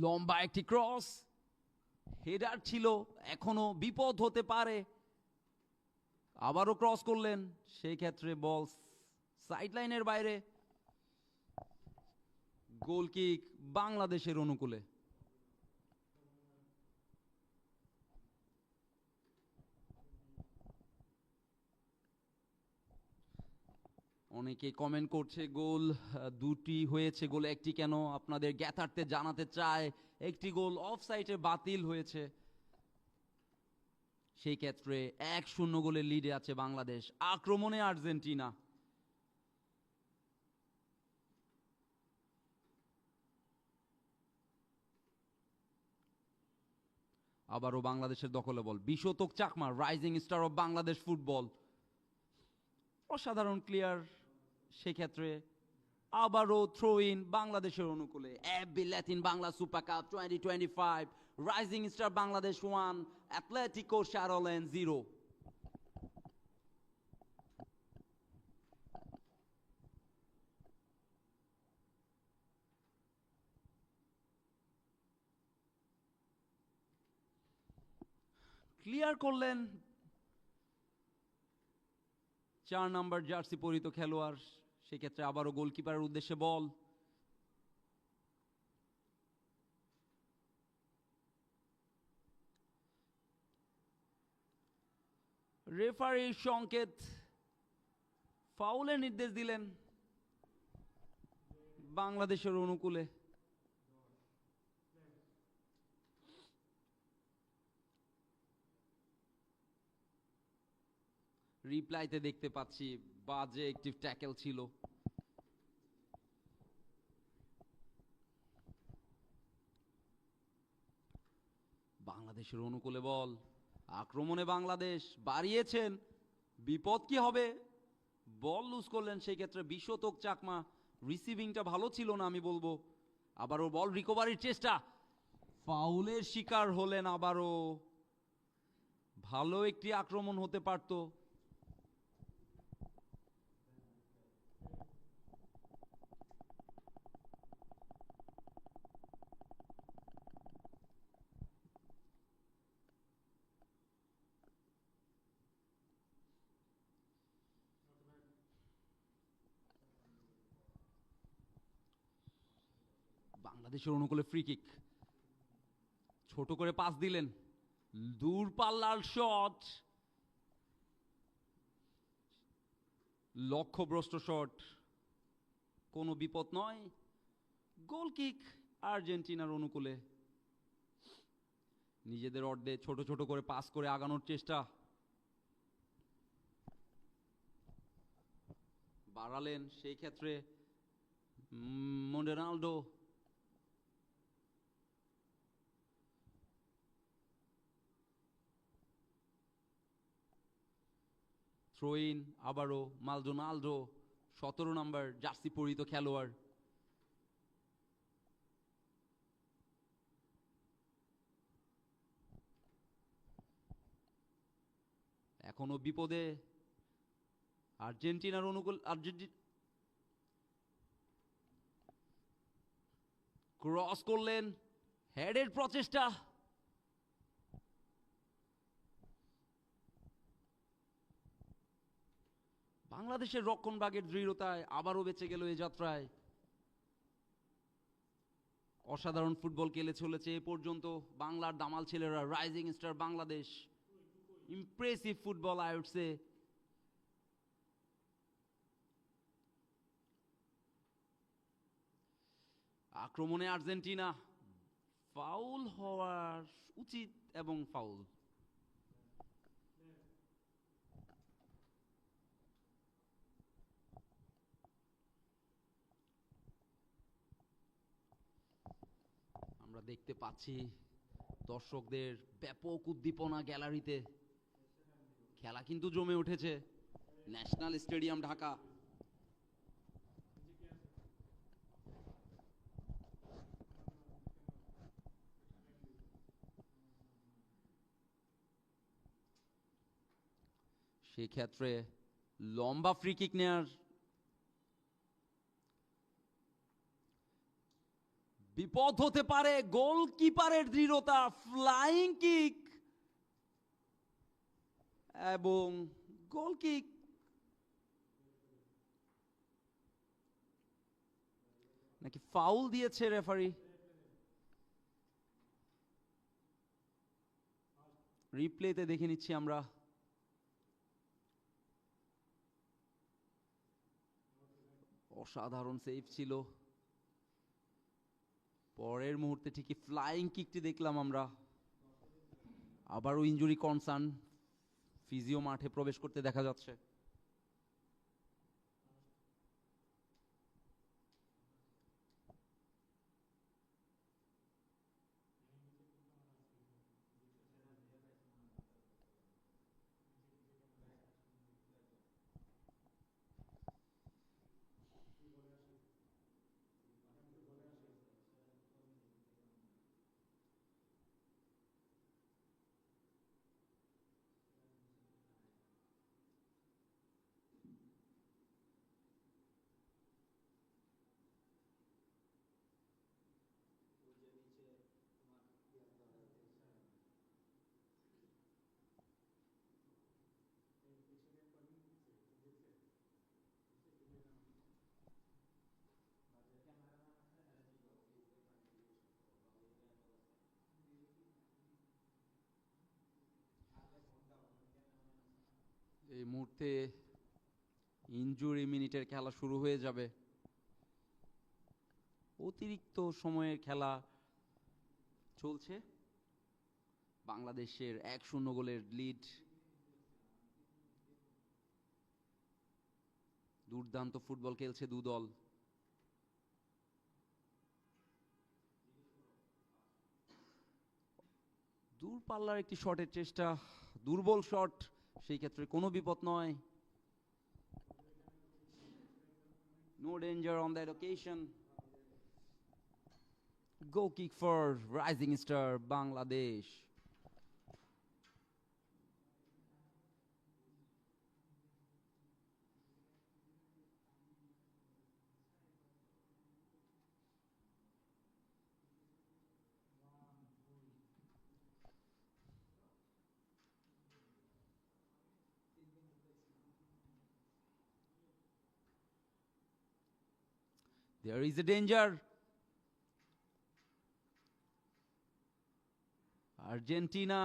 লম্বা একটি ক্রস, হেডার ছিল, এখনো বিপদ হতে পারে। আবারও ক্রস করলেন, সেই ক্ষেত্রে বল সাইড লাইনের বাইরে। গোল কিক বাংলাদেশের অনুকূলে। অনেকে কমেন্ট করছে গোল দুটি হয়েছে, গোল একটি কেন? আপনাদের জ্ঞাতার্থে জানাতে চায় একটি গোল অফ সাইডে বাতিল হয়েছে। সেই ক্ষেত্রে 1-0 গোলের লিডে আছে বাংলাদেশ। আক্রমণে আর্জেন্টিনা। আবারও বাংলাদেশের দখলে বল, বিশতক Chakma, rising star of Bangladesh football, অসাধারণ ক্লিয়ার। সেক্ষেত্রে আবারও থ্রো ইন বাংলাদেশের অনুকূলে। FB Latin Bangla super cup 2025, rising star Bangladesh 1, Atletico Charlone 0। Clear করলেন 4 নাম্বার জার্সি পরিহিত খেলোয়াড়, সেক্ষেত্রে আবারও গোলকিপারের উদ্দেশ্যে বল। রেফারির সংকেত, ফাউলের নির্দেশ দিলেন বাংলাদেশের অনুকূলে। রিপ্লাইতে দেখতে পাচ্ছি বাজে একটি ট্যাকেল ছিল। বাংলাদেশের অনুকূলে বল, আক্রমণে বাংলাদেশ বাড়িয়েছেন, বিপদ কি হবে, বল লুজ করলেন, সেই ক্ষেত্রে বিশ্বতোক চাকমা। রিসিভিংটা ভালো ছিল না আমি বলবো। আবারও বল রিকভারির চেষ্টা, ফাউলের শিকার হলেন আবারও। ভালো একটি আক্রমণ হতে পারত। বাংলাদেশের অনুকূলে ফ্রি কিক, ছোট করে পাস দিলেন, দূরপাল্লার শট, লক্ষ্যভ্রষ্ট শট, কোনো বিপদ নয়। গোল কিক আর্জেন্টিনার অনুকূলে। নিজেদের অর্ধে ছোট ছোট করে পাস করে আগানোর চেষ্টা, বাড়ালেন, সেই ক্ষেত্রে রোনাল্ডো। থ্রো ইন, আবারও মালডোনাল্ডো, 17 নম্বর জার্সি পরিহিত খেলোয়াড়। এখনো বিপদে আর্জেন্টিনার অনুকূল। ক্রস করলেন, হেডের প্রচেষ্টা, বাংলাদেশের রক্ষণভাগের দৃঢ়তায় আবারও বেঁচে গেল এই যাত্রায়। অসাধারণ ফুটবল খেলে চলেছে এ পর্যন্ত বাংলার দামাল ছেলেরা, rising star Bangladesh. Impressive football I would say. আক্রমণে আর্জেন্টিনা, ফাউল হওয়ার উচিত এবং ফাউল। আমরা দেখতে পাচ্ছি দর্শকদের ব্যাপক উদ্দীপনা গ্যালারিতে। খেলা কিন্তু জমে উঠেছে। National stadium Dhaka. সেক্ষেত্রে লম্বা ফ্রি কিক নেয়ার বিপদ হতে পারে। গোলকিপারের দৃঢ়তা, ফ্লাইং কিক এবং গোল কিক। নাকি ফাউল দিয়েছে রেফারি? রিপ্লেতে দেখে নিচ্ছি আমরা। অসাধারণ সেভ ছিল। পরের মুহূর্তে ঠিকই ফ্লাইং কিকটি দেখলাম আমরা। আবারও ইনজুরি কনসার্ন, ফিজিও মাঠে প্রবেশ করতে দেখা যাচ্ছে। এই মুহূর্তে ইনজুরি মিনিটের খেলা শুরু হয়ে যাবে। অতিরিক্ত সময়ের খেলা চলছে। বাংলাদেশের 1-0 গোলের লিড। দুর্দান্ত ফুটবল খেলছে দু দল। দূরপাল্লার একটি শটের চেষ্টা, দুর্বল শট, সেই ক্ষেত্রে কোনো বিপদ নয়। No danger on that occasion. Goal kick for Rising Star Bangladesh. There is a danger. Argentina,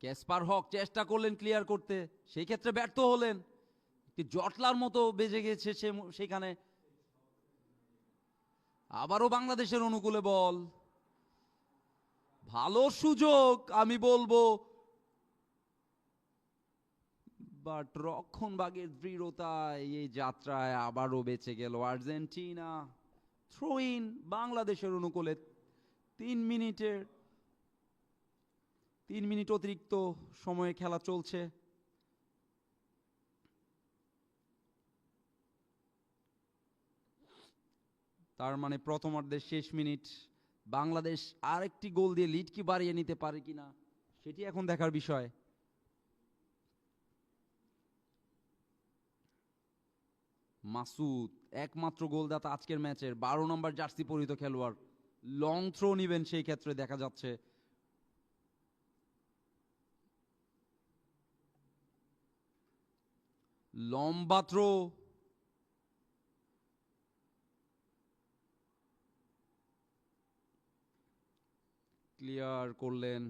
Casper হক চেষ্টা করলেন ক্লিয়ার করতে, সেই ক্ষেত্রে ব্যর্থ হলেন। একটি জটলার মতো বেজে গেছে সেখানে। আবারও বাংলাদেশের অনুকূলে বল। ভালো সুযোগ আমি বলবো, বাট রক্ষণভাগের দৃঢ়তায় এই যাত্রায় আবারও বেঁচে গেল আর্জেন্টিনা। থ্রো ইন বাংলাদেশের অনুকূলে। 3 মিনিট অতিরিক্ত সময়ে খেলা চলছে। তার মানে প্রথমার্ধের শেষ মিনিট। বাংলাদেশ আরেকটি গোল দিয়ে লিড কি বাড়িয়ে নিতে পারে কিনা সেটি এখন দেখার বিষয়। মাসুদ একমাত্র গোলদাতা আজকের ম্যাচের, 12 নম্বর জার্সি পরিহিত খেলোয়াড়। লং থ্রো নিবেন সেই ক্ষেত্রে দেখা যাচ্ছে। লম্বা থ্রো, ক্লিয়ার করলেন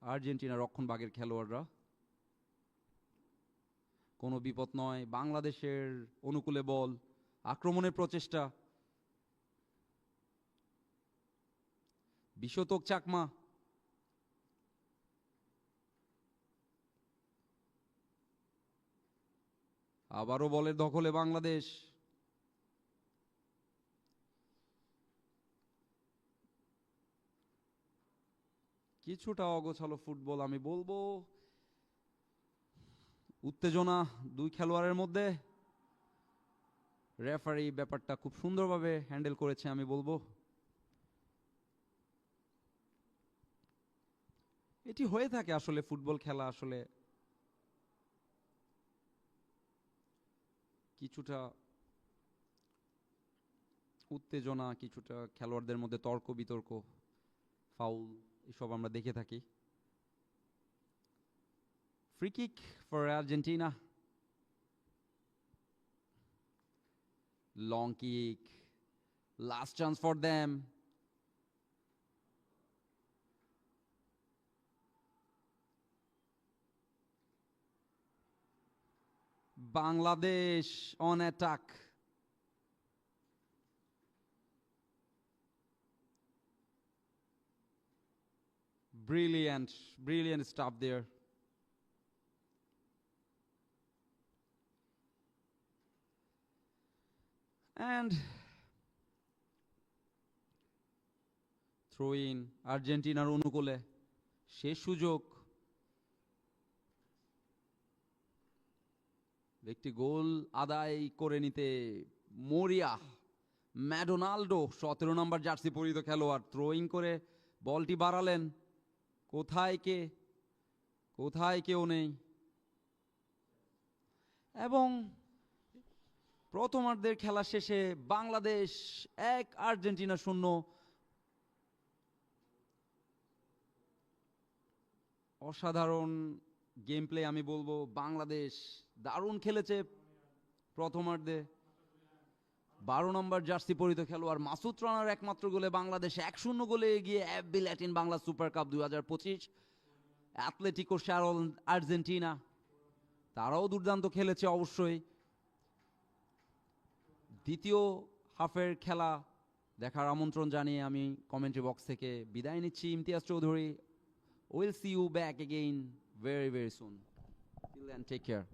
আর্জেন্টিনা রক্ষণভাগের খেলোয়াড়রা। কোনো বিপদ নয়, বাংলাদেশের অনুকূলে বল, আক্রমণের প্রচেষ্টা। বিশতক চাকমা, আবারও বলের দখলে বাংলাদেশ। কিছুটা অগোছালো ফুটবল আমি বলবো, উত্তেজনা দুই খেলোয়াড়ের মধ্যে। রেফারি ব্যাপারটা খুব সুন্দরভাবে হ্যান্ডেল করেছে আমি বলবো। এটি হয়ে থাকে আসলে ফুটবল খেলা, আসলে কিছুটা উত্তেজনা, কিছুটা খেলোয়াড়দের মধ্যে তর্ক বিতর্ক, ফাউল, এসব আমরা দেখে থাকি। Free kick for Argentina. Long kick, last chance for them. Bangladesh on attack. Brilliant stuff there. And throw in আর্জেন্টিনার অনুকূলে। শেষ সুযোগ, একটি গোল আদায় করে নিতে মরিয়া ম্যাডোনাল্ডো, 17 নম্বর জার্সি পরিহিত খেলোয়াড়, থ্রোইং করে বলটি বাড়ালেন। কোথায় কেউ নেই। এবং প্রথমার্ধের খেলা শেষে বাংলাদেশ 1, আর্জেন্টিনা 0। অসাধারণ গেম প্লে আমি বলবো। বাংলাদেশ দারুণ খেলেছে প্রথমার্ধে। 12 নম্বর জার্সি পরিহিত খেলোয়াড় মাসুদ রানার একমাত্র গোলে বাংলাদেশ 1-0 গোলে এগিয়ে FB Latin Bangla super cup 2025। Atletico Charlone Argentina, তারাও দুর্দান্ত খেলেছে অবশ্যই। দ্বিতীয় হাফের খেলা দেখার আমন্ত্রণ জানিয়ে আমি কমেন্ট্রি বক্স থেকে বিদায় নিচ্ছি। Imtiaz Chowdhury, will see you back again very very soon. Till then, take care.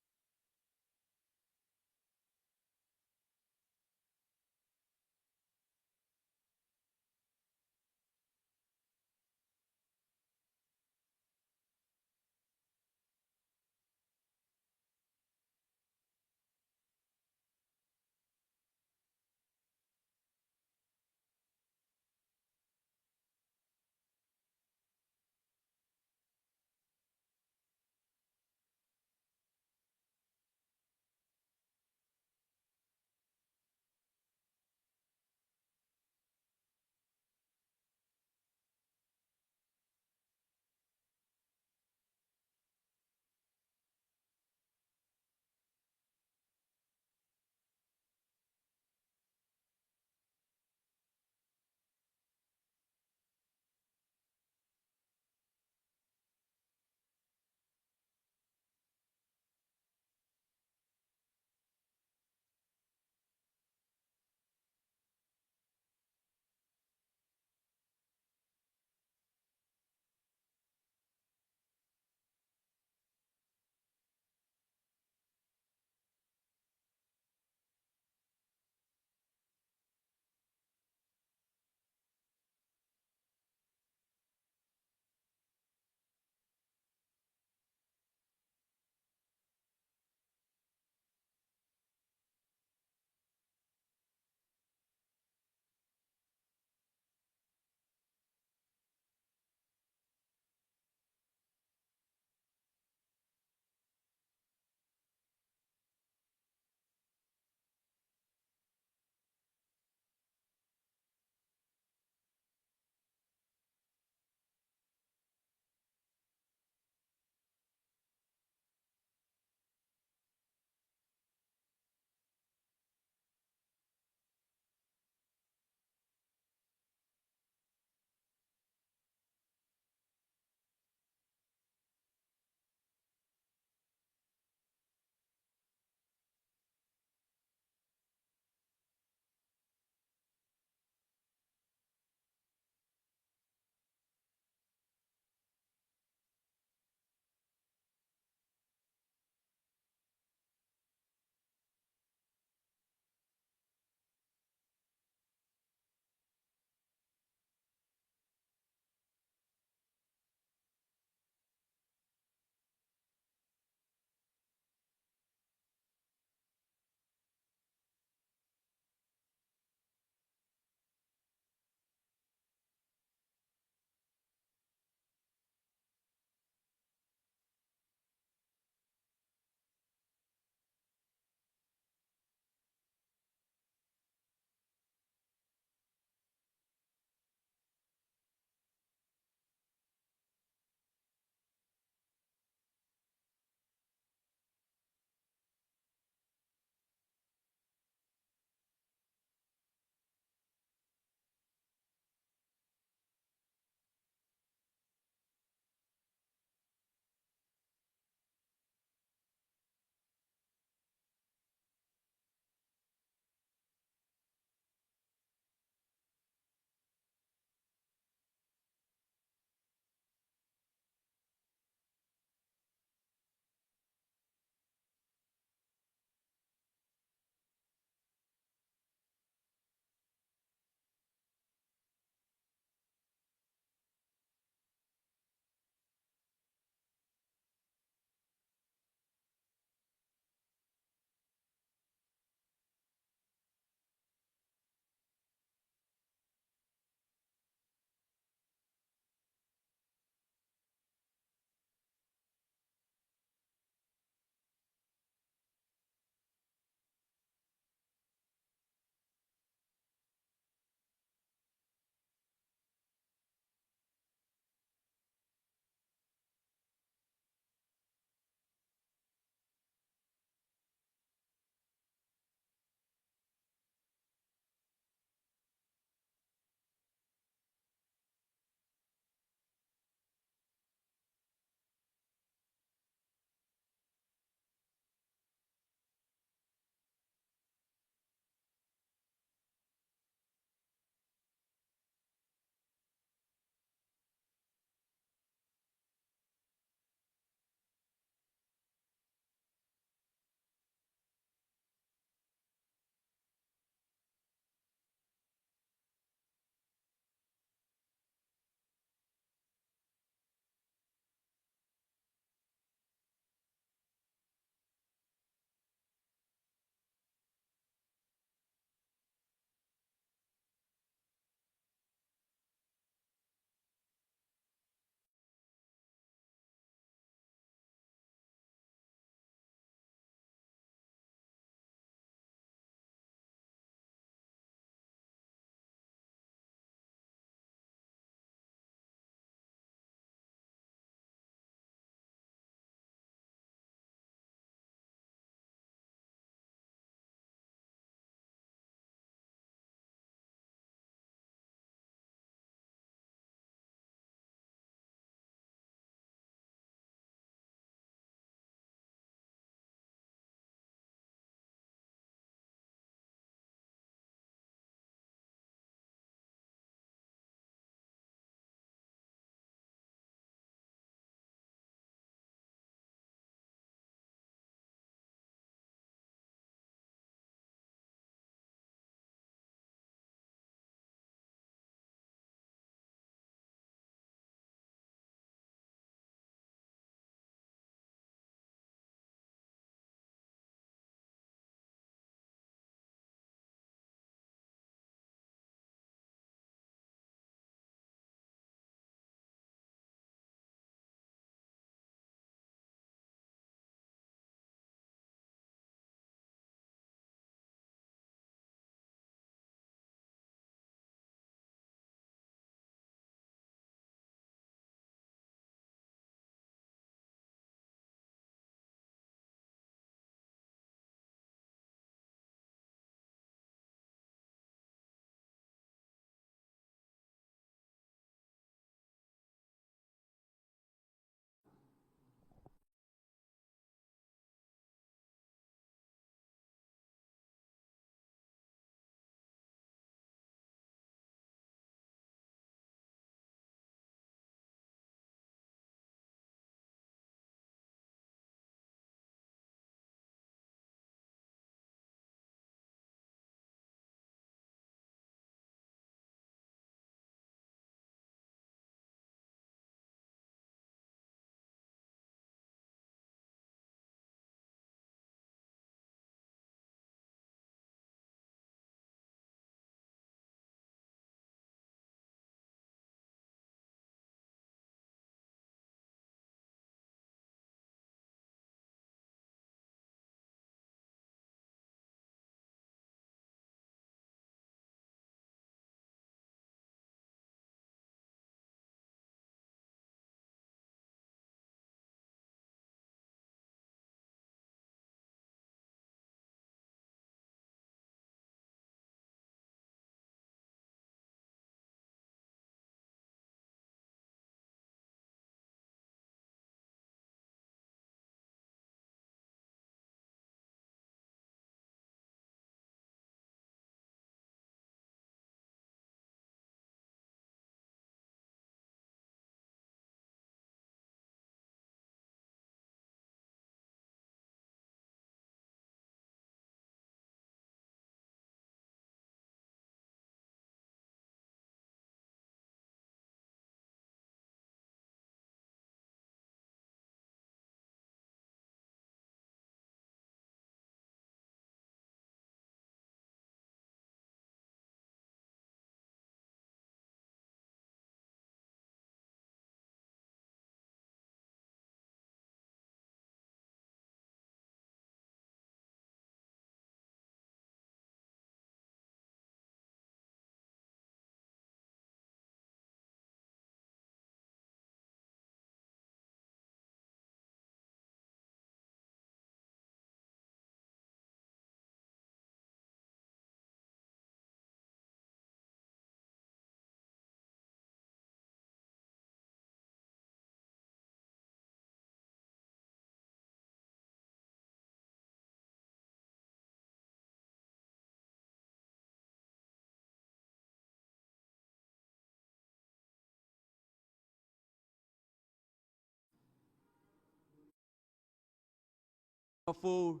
4.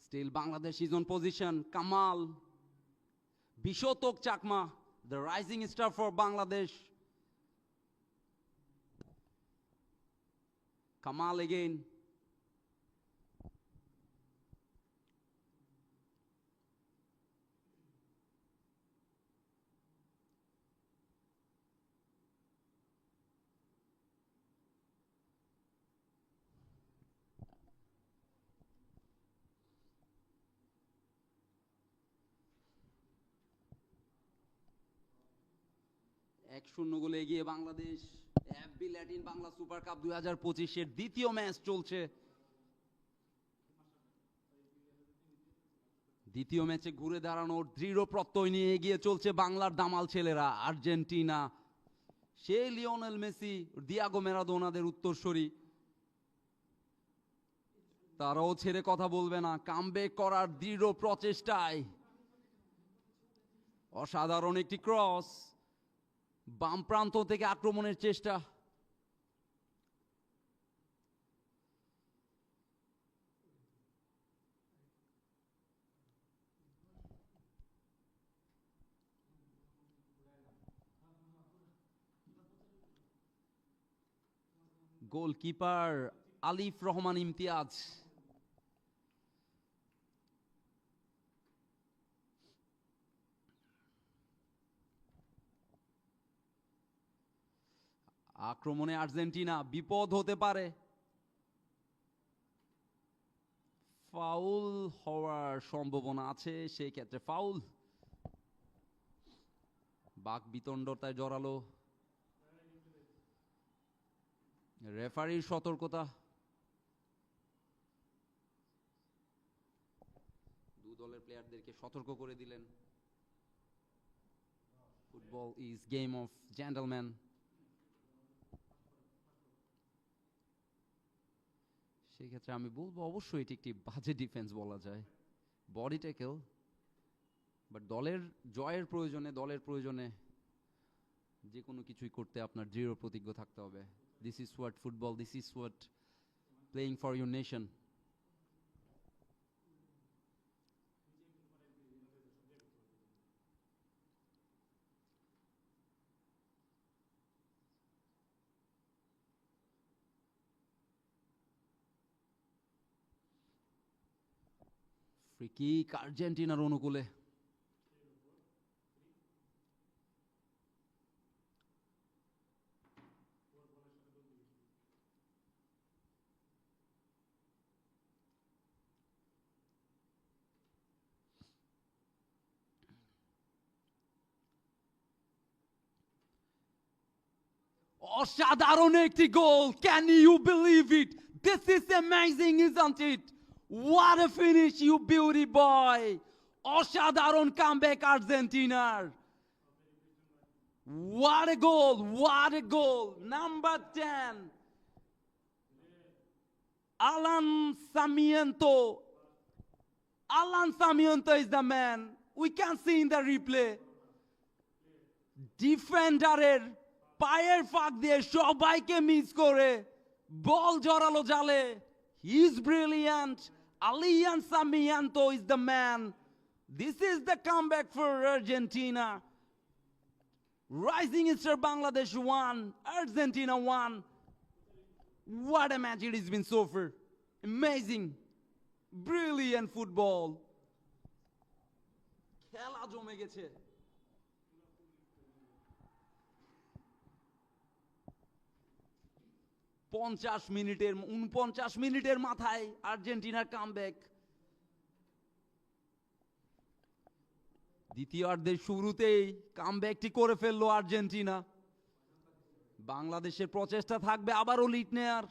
Still Bangladesh is on position. Kamal. Bishotok Chakma, the rising star for Bangladesh. Kamal again. এক শূন্য গোলে এগিয়ে Bangladesh. FB Latin Bangla super cup 2025-এর দ্বিতীয় match চলছে। দ্বিতীয় ম্যাচে ঘুরে দাঁড়ানোর দৃঢ় প্রত্যয় নিয়ে এগিয়ে চলছে বাংলার দামাল ছেলেরা আর্জেন্টিনা। সেই লিওনেল মেসি, দিয়াগো ম্যারাডোনাদের উত্তরসূরি, তারাও ছেড়ে কথা বলবে না। কামব্যাক করার দৃঢ় প্রচেষ্টায় অসাধারণ একটি ক্রস, বাম প্রান্ত থেকে আক্রমণের চেষ্টা। গোলকিপার আলিফ রহমান ইমতিয়াজ। আক্রমণে আর্জেন্টিনা, বিপদ হতে পারে। ফাউল হওয়ার সম্ভাবনা আছে, সেই ক্ষেত্রে ফাউল। বাক বিতণ্ডতায় জড়ালো, রেফারির সতর্কতা। দু দলের প্লেয়ারদেরকে সতর্ক করে দিলেন। Football is game of gentleman. সেক্ষেত্রে আমি বলবো অবশ্যই এটি একটি বাজে ডিফেন্স বলা যায়, বডি ট্যাকেল। বাট দলের জয়ের প্রয়োজনে, দলের প্রয়োজনে যে কোনো কিছুই করতে আপনার দৃঢ় প্রতিজ্ঞ থাকতে হবে। This is what football, this is what playing for your nation. Free kick আর্জেন্টিনার অনুকূলে। অসাধারণ একটি goal, can you believe it? This is amazing, isn't it? What a finish, you beauty boy! অসাধারণ কামব্যাক আর্জেন্টিনার। What a goal! What a goal! Number 10, Alan Sarmiento. Alan Sarmiento is the man. We can see in the replay. ডিফেন্ডারের পায়ের ফাঁক দিয়ে সবাইকে miss করে বল জড়ালো জালে। He is brilliant. Alan Sarmiento is the man. This is the comeback for Argentina. Rising star Bangladesh 1, Argentina 1. What a match it has been so far. Amazing. Brilliant football. খেলা জমে গেছে। পঞ্চাশ মিনিটের 49 মিনিটের মাথায় আর্জেন্টিনার কামব্যাক। দ্বিতীয়ার্ধের শুরুতেই কামব্যাকটি করে ফেললো আর্জেন্টিনা। বাংলাদেশের প্রচেষ্টা থাকবে আবারও লিড নেয়ার।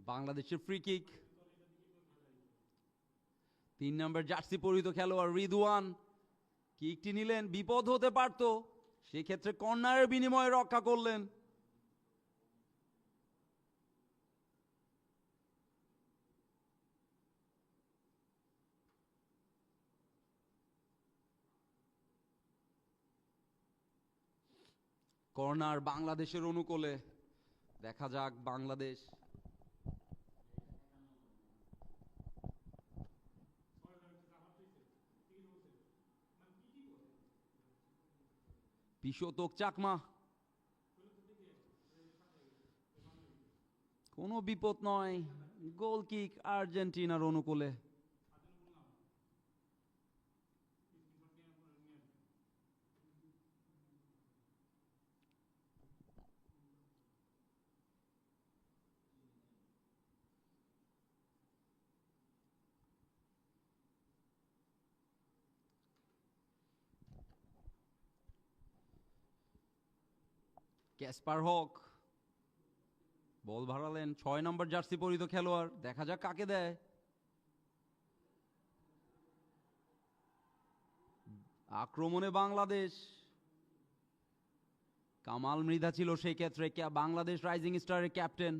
বাংলাদেশের ফ্রি কিক। 3 নম্বর জার্সি পরিহিত খেলোয়াড় রিদওয়ান কিকটি নিলেন, বিপদ হতে পারত, সেক্ষেত্রে কর্নারের বিনিময়ে রক্ষা করলেন। কর্নার বাংলাদেশের অনুকূলে। দেখা যাক বাংলাদেশ। পিশতক চাকমা, কোনো বিপদ নয়, গোল কিক আর্জেন্টিনার অনুকূলে। ক্যাসপার হক বল ভাড়ালেন, 6 নম্বর জার্সি পরিহিত খেলোয়াড়, দেখা যাক কাকে দেয়। আক্রমণে বাংলাদেশ, কামাল মৃধা ছিল সেই ক্ষেত্রে বাংলাদেশ রাইজিং স্টারের ক্যাপ্টেন।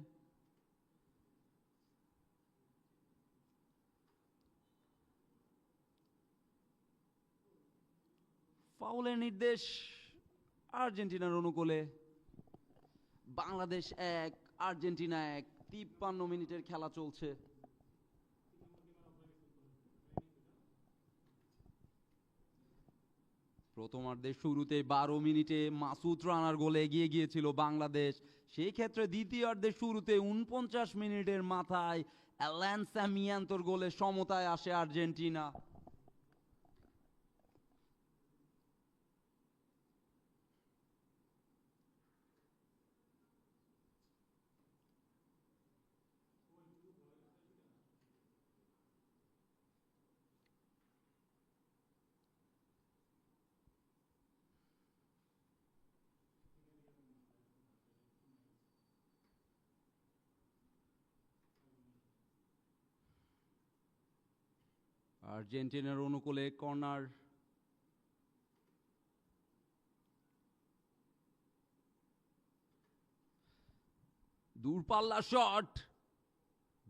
ফাউলের নির্দেশ আর্জেন্টিনার অনুকূলে। বাংলাদেশ 1 আর্জেন্টিনা 1, 53 মিনিটের খেলা চলছে। প্রথমার্ধের শুরুতে 12 মিনিটে মাসুদ রানার গোলে এগিয়ে গিয়েছিল বাংলাদেশ। সেই ক্ষেত্রে দ্বিতীয়ার্ধের শুরুতে 49 মিনিটের মাথায় অ্যালান স্যামিয়ান্তোর গোলে সমতায় আসে আর্জেন্টিনা। আর্জেন্টিনার অনুকূলে কর্নার। দূরপাল্লা শট,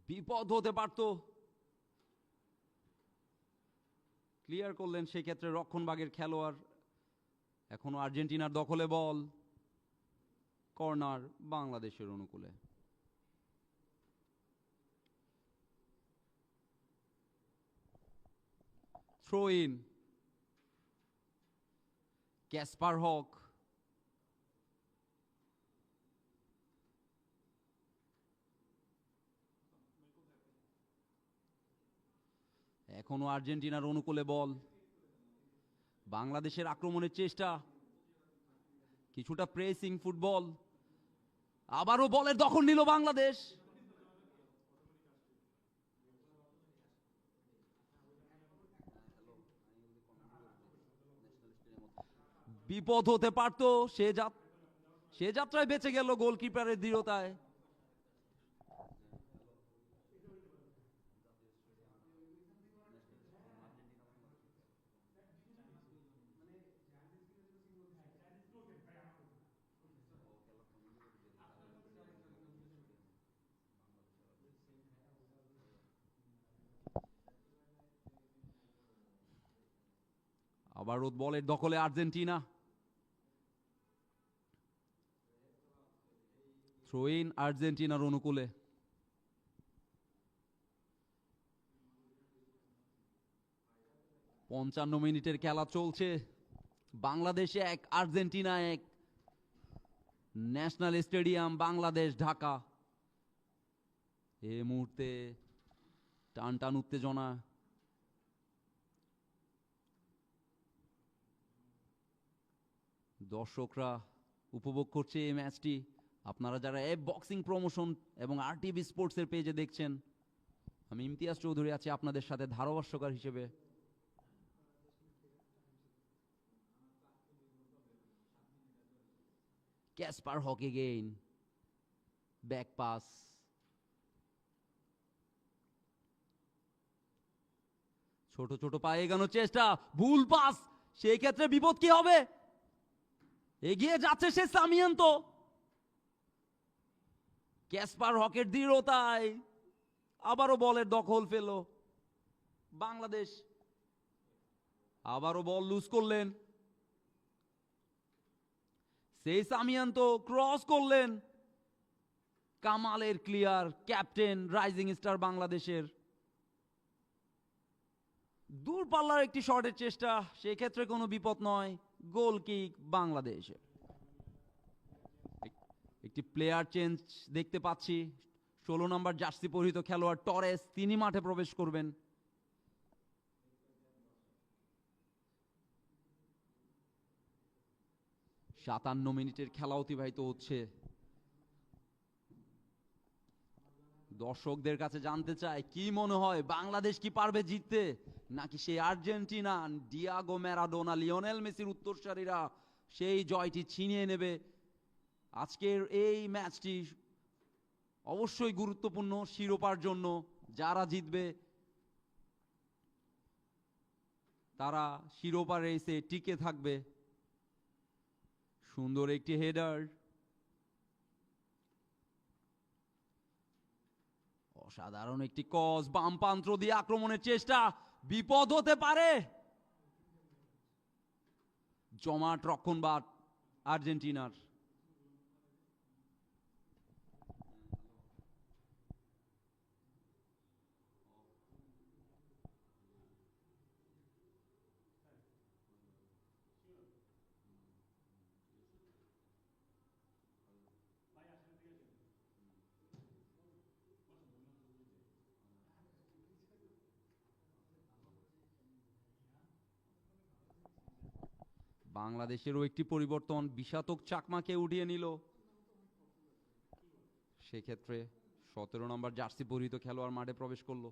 বিপদ হতে পারত, ক্লিয়ার করলেন সেক্ষেত্রে রক্ষণভাগের খেলোয়াড়। এখনো আর্জেন্টিনার দখলে বল, কর্নার বাংলাদেশের অনুকূলে। থ্রো ইন, ক্যাসপার হক, এখনো আর্জেন্টিনার অনুকূলে বল, বাংলাদেশের আক্রমণের চেষ্টা, কিছুটা প্রেসিং ফুটবল, আবারও বলের দখল নিল বাংলাদেশ। বিপদ হতে পারত, সে যাত্রায় বেঁচে গেল গোলকিপারের দৃঢ়তায়। আবারও বলের দখলে আর্জেন্টিনা। থ্রো ইন আর্জেন্টিনার অনুকূলে। পঞ্চান্ন মিনিটের খেলা চলছে, বাংলাদেশে 1 Argentina 1, national stadium Bangladesh Dhaka. এই মুহূর্তে টান টান উত্তেজনা। দর্শকরা উপভোগ করছে এই ম্যাচটি। আপনারা যারা বক্সিং প্রমোশন এবং আরটিভি স্পোর্টসের পেজে দেখছেন, আমি ইমতিয়াজ চৌধুরী আছি আপনাদের সাথে ধারাভাষ্যকার হিসেবে। ক্যাসপার হক এগেইন, ব্যাক পাস, ছোট ছোট পায়ে এগানোর চেষ্টা, ভুল পাস, সেই ক্ষেত্রে বিপদ কি হবে? এগিয়ে যাচ্ছে সে সামিয়ান্ত। ক্যাসপার হকের দৃঢ়তায় আবারও বলের দখল পেল বাংলাদেশ। আবারও বল লুজ করলেন, সেই সামিয়ান্ত ক্রস করলেন। কামালের ক্লিয়ার, ক্যাপ্টেন রাইজিং স্টার বাংলাদেশের। দূরপাল্লার একটি শটের চেষ্টা, সেক্ষেত্রে কোনো বিপদ নয়, গোল কিক বাংলাদেশের। একটি প্লেয়ার চেঞ্জ দেখতে পাচ্ছি, 16 নম্বর জার্সি পরিহিত খেলোয়াড় টরেস, তিনি মাঠে প্রবেশ করবেন। সাতান্ন মিনিটের খেলা অতিবাহিত হচ্ছে। দর্শকদের কাছে জানতে চাই, কি মনে হয় বাংলাদেশ কি পারবে জিততে, নাকি সেই আর্জেন্টিনা, ডিয়াগো ম্যারাডোনা, লিওনেল মেসির উত্তরসূরিরা সেই জয়টি ছিনিয়ে নেবে? আজকের এই ম্যাচটি অবশ্যই গুরুত্বপূর্ণ শিরোপার জন্য। যারা জিতবে তারা শিরোপা রেসে টিকে থাকবে। সুন্দর একটি হেডার, অসাধারণ একটি ক্রস, বাম প্রান্ত দিয়ে আক্রমণের চেষ্টা, বিপদ হতে পারে। জমাট রক্ষণভাগ আর্জেন্টিনার। বাংলাদেশেরও একটি পরিবর্তন, বিষাতক চাকমাকে উঠিয়ে নিল। সেক্ষেত্রে 17 নম্বর জার্সি পরিহিত খেলোয়াড় মাঠে প্রবেশ করলো।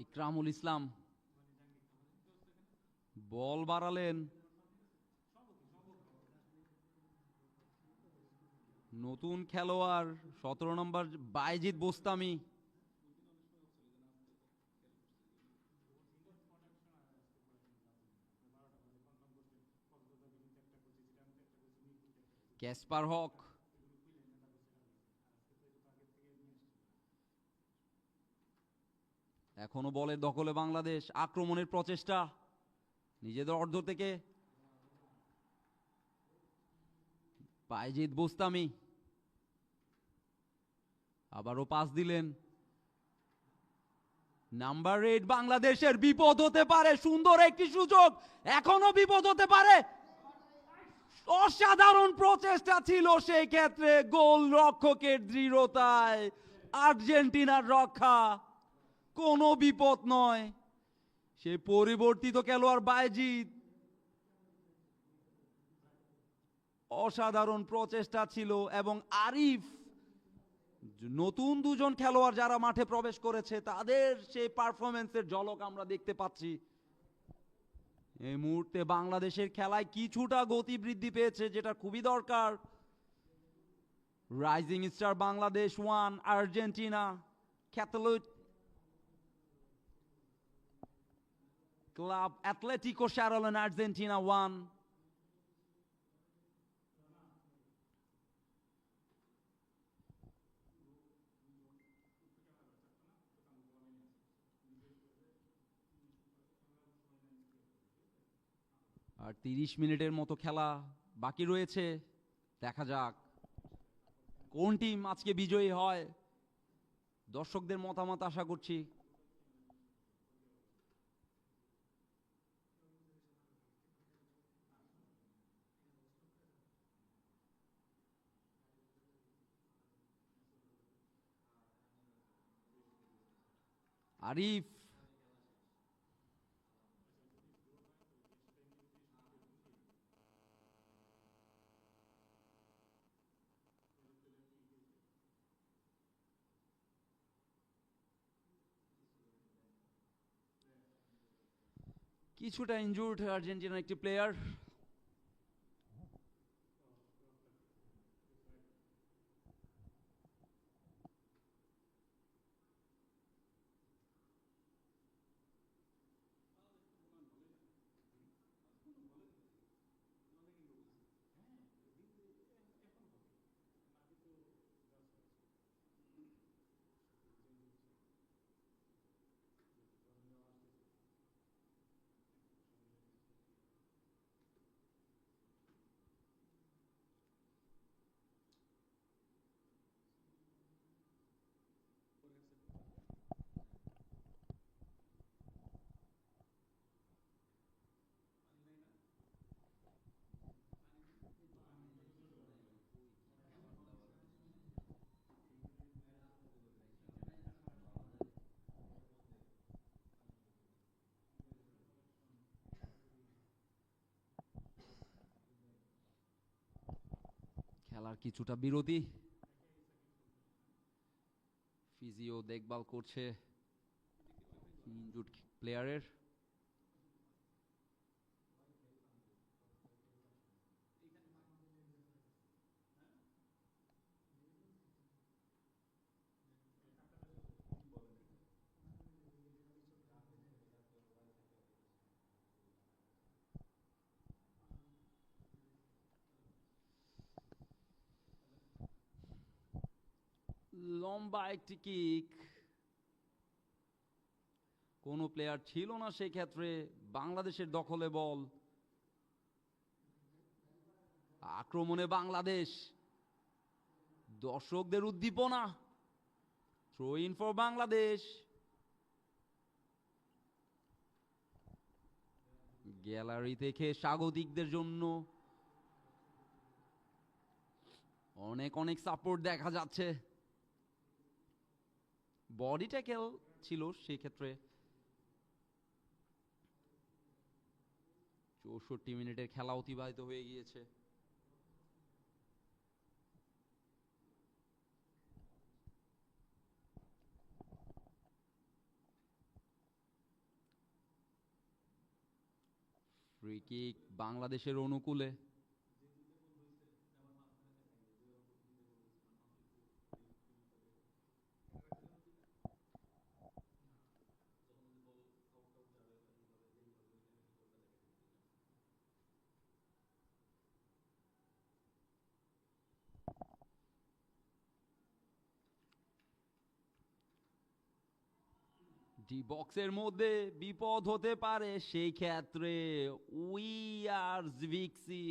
ইকরামুল ইসলাম বল বাড়ালেন, নতুন খেলোয়াড় 17 নম্বর বাইজিদ বোস্তামি। ক্যাসপার হক এখনো বলের দখলে বাংলাদেশ। আক্রমণের প্রচেষ্টা নিজেদের অর্ধ থেকে, বাইজিদ বোস্তামি আবারও পাস দিলেন। নাম্বার 8 বাংলাদেশের, বিপদ হতে পারে। সুন্দর একটি সুযোগ, এখনো বিপদ হতে পারে। অসাধারণ প্রচেষ্টা ছিল সেই ক্ষেত্রে, গোল রক্ষকের দৃঢ়তায় আর্জেন্টিনার রক্ষা, কোনো বিপদ নয়। সে পরিবর্তিত খেলোয়াড় বাইজিদ, অসাধারণ প্রচেষ্টা ছিল। এবং আরিফ, নতুন দুজন খেলোয়াড় যারা মাঠে প্রবেশ করেছে, তাদের সেই পারফরমেন্সের ঝলক আমরা দেখতে পাচ্ছি। এই মুহূর্তে বাংলাদেশের খেলায় কিছুটা গতি বৃদ্ধি পেয়েছে, যেটা খুবই দরকার। Rising star Bangladesh 1, Argentina Catholic club Atletico Charlone Argentina 1। আর 30 মিনিটের মতো খেলা বাকি রয়েছে, দেখা যাক কোন টিম আজকে বিজয়ী হয়। দর্শকদের মতামত আশা করছি। আরিফ, কিছুটা ইনজুর্ড আর্জেন্টিনার একটি প্লেয়ার। খেলার কিছুটা বিরতি, ফিজিও দেখভাল করছে ইনজুর্ড প্লেয়ারের। লম্বা একটি কিক, কোনো প্লেয়ার ছিল না সেই ক্ষেত্রে। বাংলাদেশের দখলে বল, আক্রমণে বাংলাদেশ, দর্শকদের উদ্দীপনা। Throw in for Bangladesh. Gallery থেকে স্বাগতিকদের জন্য অনেক অনেক সাপোর্ট দেখা যাচ্ছে। বডি ট্যাকেল ছিল সেই ক্ষেত্রে। 64 মিনিটের খেলা অতিবাহিত হয়ে গিয়েছে। ফ্রি কিক বাংলাদেশের অনুকূলে। ডি বক্সের মধ্যে বিপদ হতে পারে সেই ক্ষেত্রে। উই আর জিভিক্সি,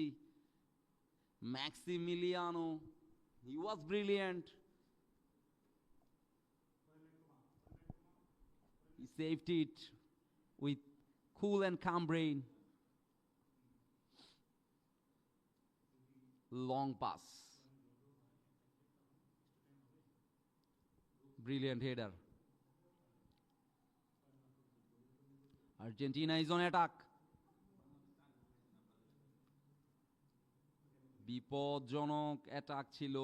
Maximiliano, he was brilliant. He saved it with cool and calm brain. Long pass. Brilliant header. Argentina is on attack. বিপজ্জনক অ্যাটাক ছিল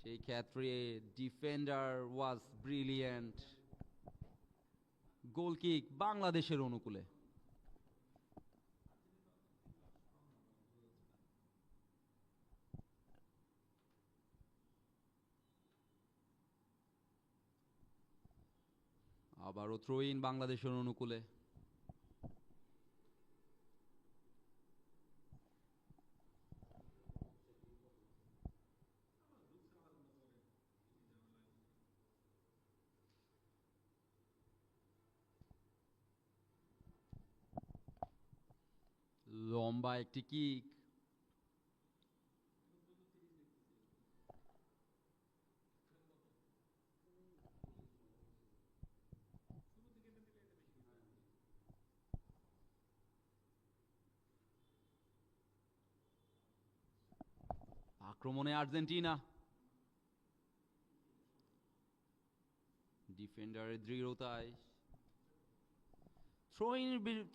সেই ক্ষেত্রে। ডিফেন্ডার ওয়াজ ব্রিলিয়েন্ট। গোল কিক বাংলাদেশের অনুকূলে। আবারও থ্রো ইন বাংলাদেশের অনুকূলে। লম্বা একটি কিক, আক্রমণে আর্জেন্টিনা। ডিফেন্ডারের দৃঢ়তায়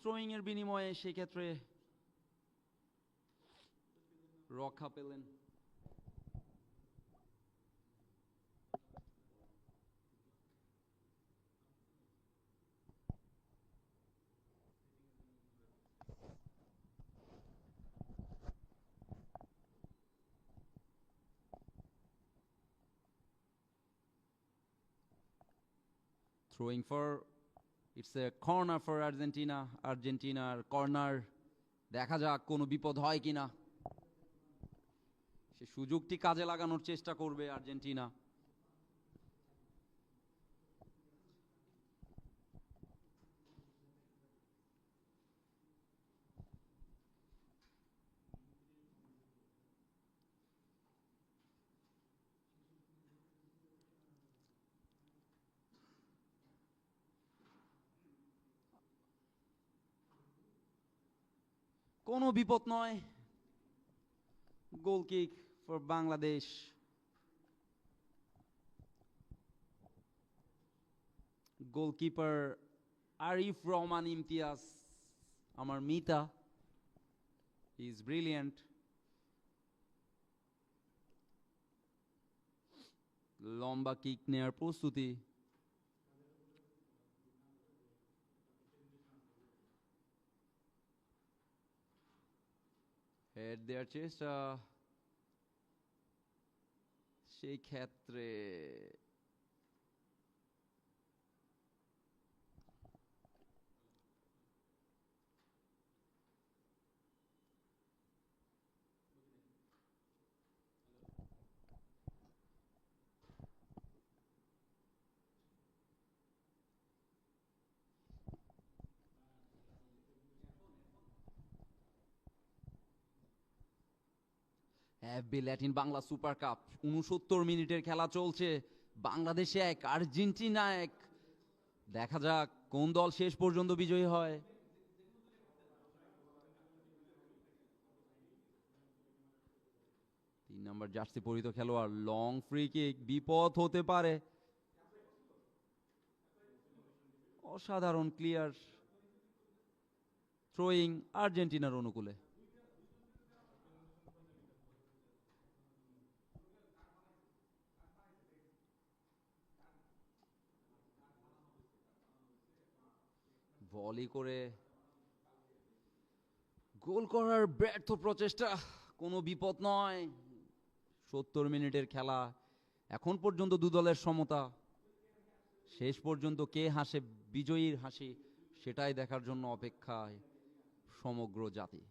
থ্রোয়িং এর বিনিময়ে সেক্ষেত্রে রক্ষা পেলেন। Throwing for it's a corner for আর্জেন্টিনার কর্নার। দেখা যাক কোনো বিপদ হয় কিনা, সে সুযোগটি কাজে লাগানোর চেষ্টা করবে আর্জেন্টিনা। কোনো বিপদ নয়, goal kick for Bangladesh. Goalkeeper Arif Rahman Imtiaz, আমার মিতা, ইজ ব্রিলিয়েন্ট। লম্বা কিক নেয়ার প্রস্তুতি। হেড দেওয়ার চেষ্টা, সেই ক্ষেত্রে FB Latin Bangla super Cup 69 মিনিটের খেলা চলছে। বাংলাদেশে 1, আর্জেন্টিনা 1। দেখা যাক কোন দল শেষ পর্যন্ত বিজয়ী হয়। তিন নম্বর জার্সি পরিহিত খেলোয়াড়, লং ফ্রি কিক, বিপদ হতে পারে। অসাধারণ ক্লিয়ার, থ্রোয়িং আর্জেন্টিনার অনুকূলে। ভলি করে গোল করার ব্যর্থ প্রচেষ্টা, কোনো বিপদ নয়। 70 মিনিটের খেলা, এখন পর্যন্ত দু দলের সমতা। শেষ পর্যন্ত কে হাসে বিজয়ীর হাসি, সেটাই দেখার জন্য অপেক্ষায় সমগ্র জাতি।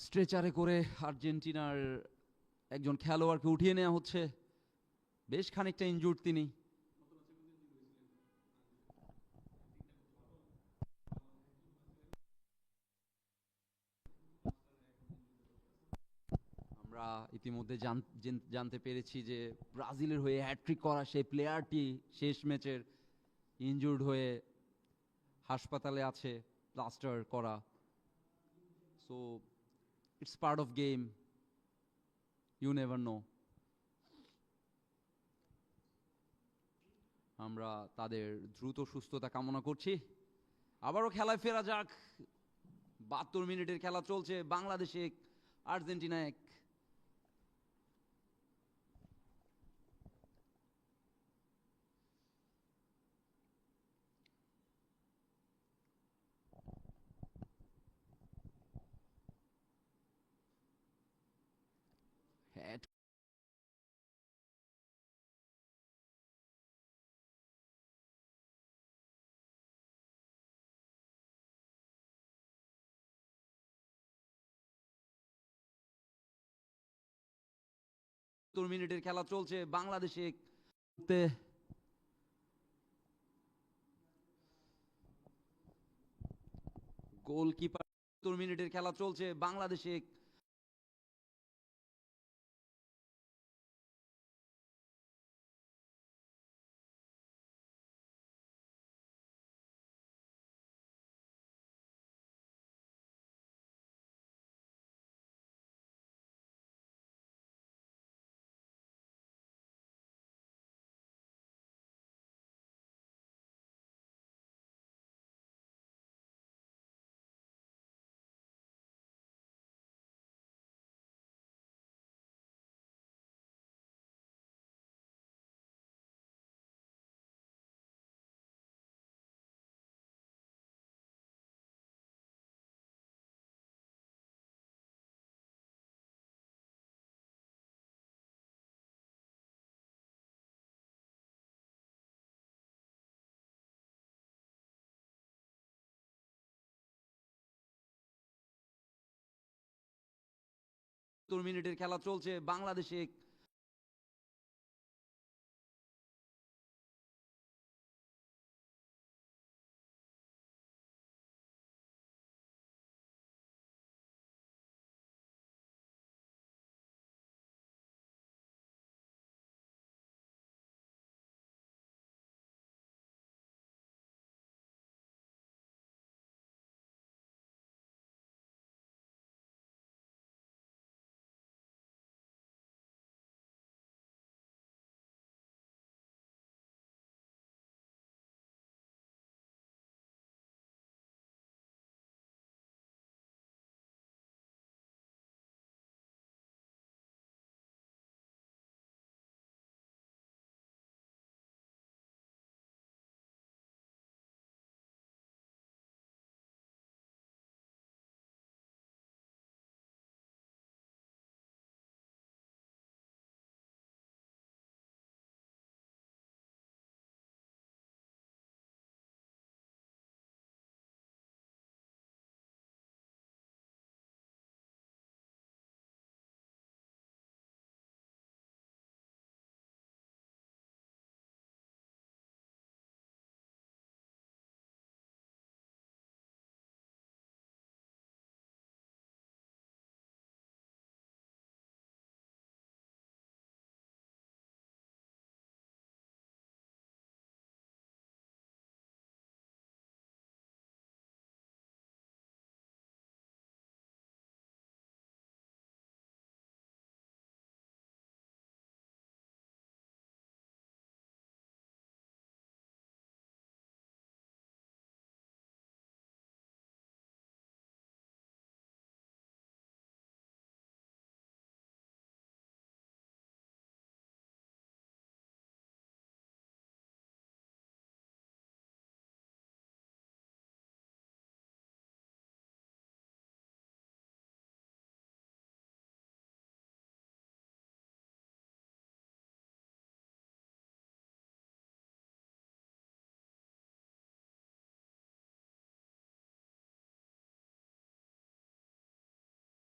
স্ট্রেচারে করে আর্জেন্টিনার একজন খেলোয়াড়কে উঠিয়ে নেওয়া হচ্ছে, বেশ খানিকটা ইনজুর্ড তিনি। ইতিমধ্যে জানতে পেরেছি যে ব্রাজিলের হয়ে হ্যাট্রিক করা সেই প্লেয়ারটি শেষ ম্যাচের ইনজুর্ড হয়ে হাসপাতালে আছে, প্লাস্টার করা। So it's part of game, you never know. আমরা তাদের দ্রুত সুস্থতা কামনা করছি। আবারও খেলায় ফেরা যাক। 72 মিনিটের খেলা চলছে, বাংলাদেশে এক, আর্জেন্টিনা এক। হ্যাট 72 মিনিটের খেলা চলছে, বাংলাদেশে এক। গোলকিপার 72 মিনিটের খেলা চলছে, বাংলাদেশে এক। মিনিটের খেলা চলছে, বাংলাদেশে এক।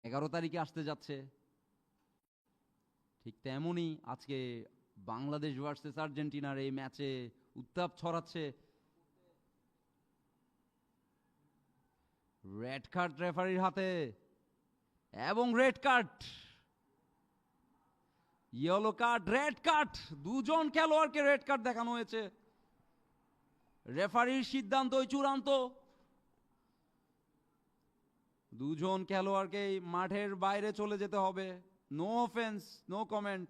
এগারো তারিখে আসতে যাচ্ছে, ঠিক তেমনই আজকে বাংলাদেশ ভার্সেস আর্জেন্টিনার এই ম্যাচে উত্তাপ ছড়াচ্ছে। রেড কার্ড রেফারির হাতে, এবং red card. Yellow card, red card, দুজন খেলোয়াড়কে রেড কার্ড দেখানো হয়েছে। রেফারির সিদ্ধান্তই চূড়ান্ত। দুজন খেলোয়াড়কে মাঠের বাইরে চলে যেতে হবে। No offence, no comment.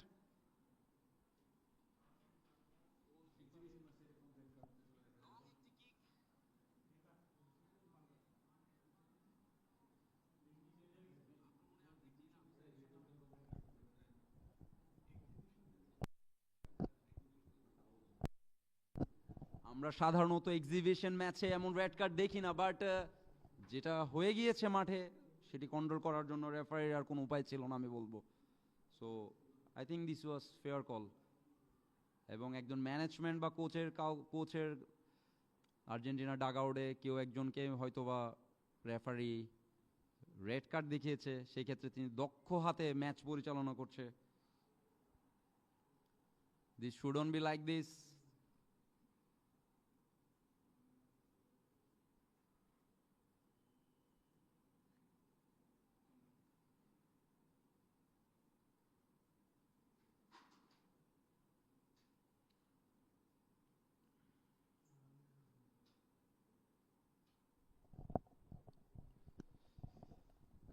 আমরা সাধারণত এক্সিবিশন ম্যাচে এমন রেড কার্ড দেখি না, বাট যেটা হয়ে গিয়েছে মাঠে সেটি কন্ট্রোল করার জন্য রেফারির আর কোনো উপায় ছিল না আমি বলবো। So I think this was fair call. এবং একজন ম্যানেজমেন্ট বা কোচের আর্জেন্টিনা ডাগআউটে কেউ একজনকে হয়তোবা রেফারি রেড কার্ড দেখিয়েছে, সেই ক্ষেত্রে তিনি দক্ষ হাতে ম্যাচ পরিচালনা করছে। This shouldn't be like this.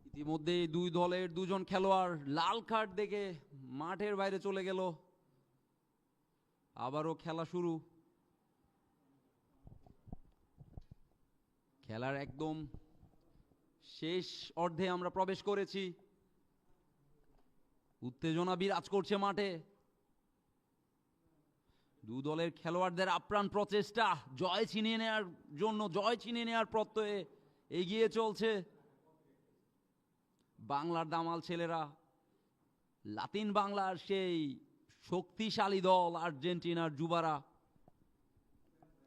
ইতিমধ্যে দুই দলের দুজন খেলোয়াড় লাল কার্ড দেখে মাঠের বাইরে চলে গেল। আবারও খেলা শুরু। খেলার একদম শেষ অর্ধে আমরা প্রবেশ করেছি। উত্তেজনা বিরাজ করছে মাঠে। দু দলের খেলোয়াড়দের আপ্রাণ প্রচেষ্টা জয় ছিনিয়ে নেওয়ার জন্য, জয় ছিনিয়ে নেওয়ার প্রত্যয়ে এগিয়ে চলছে বাংলার দামাল ছেলেরা। লাতিন বাংলার সেই শক্তিশালী দল আর্জেন্টিনার যুবারা।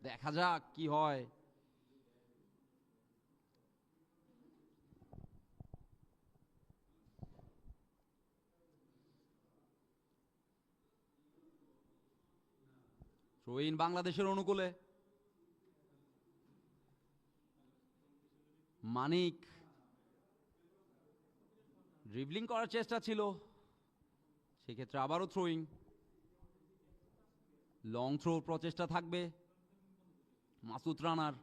দেখা যাক কি হয়। থ্রো-ইন বাংলাদেশের অনুকূলে। মানিক ড্রিবলিং করার চেষ্টা ছিল, সেক্ষেত্রে আবারও থ্রোয়িং। লং থ্রো প্রচেষ্টা থাকবে মাসুদ রানার।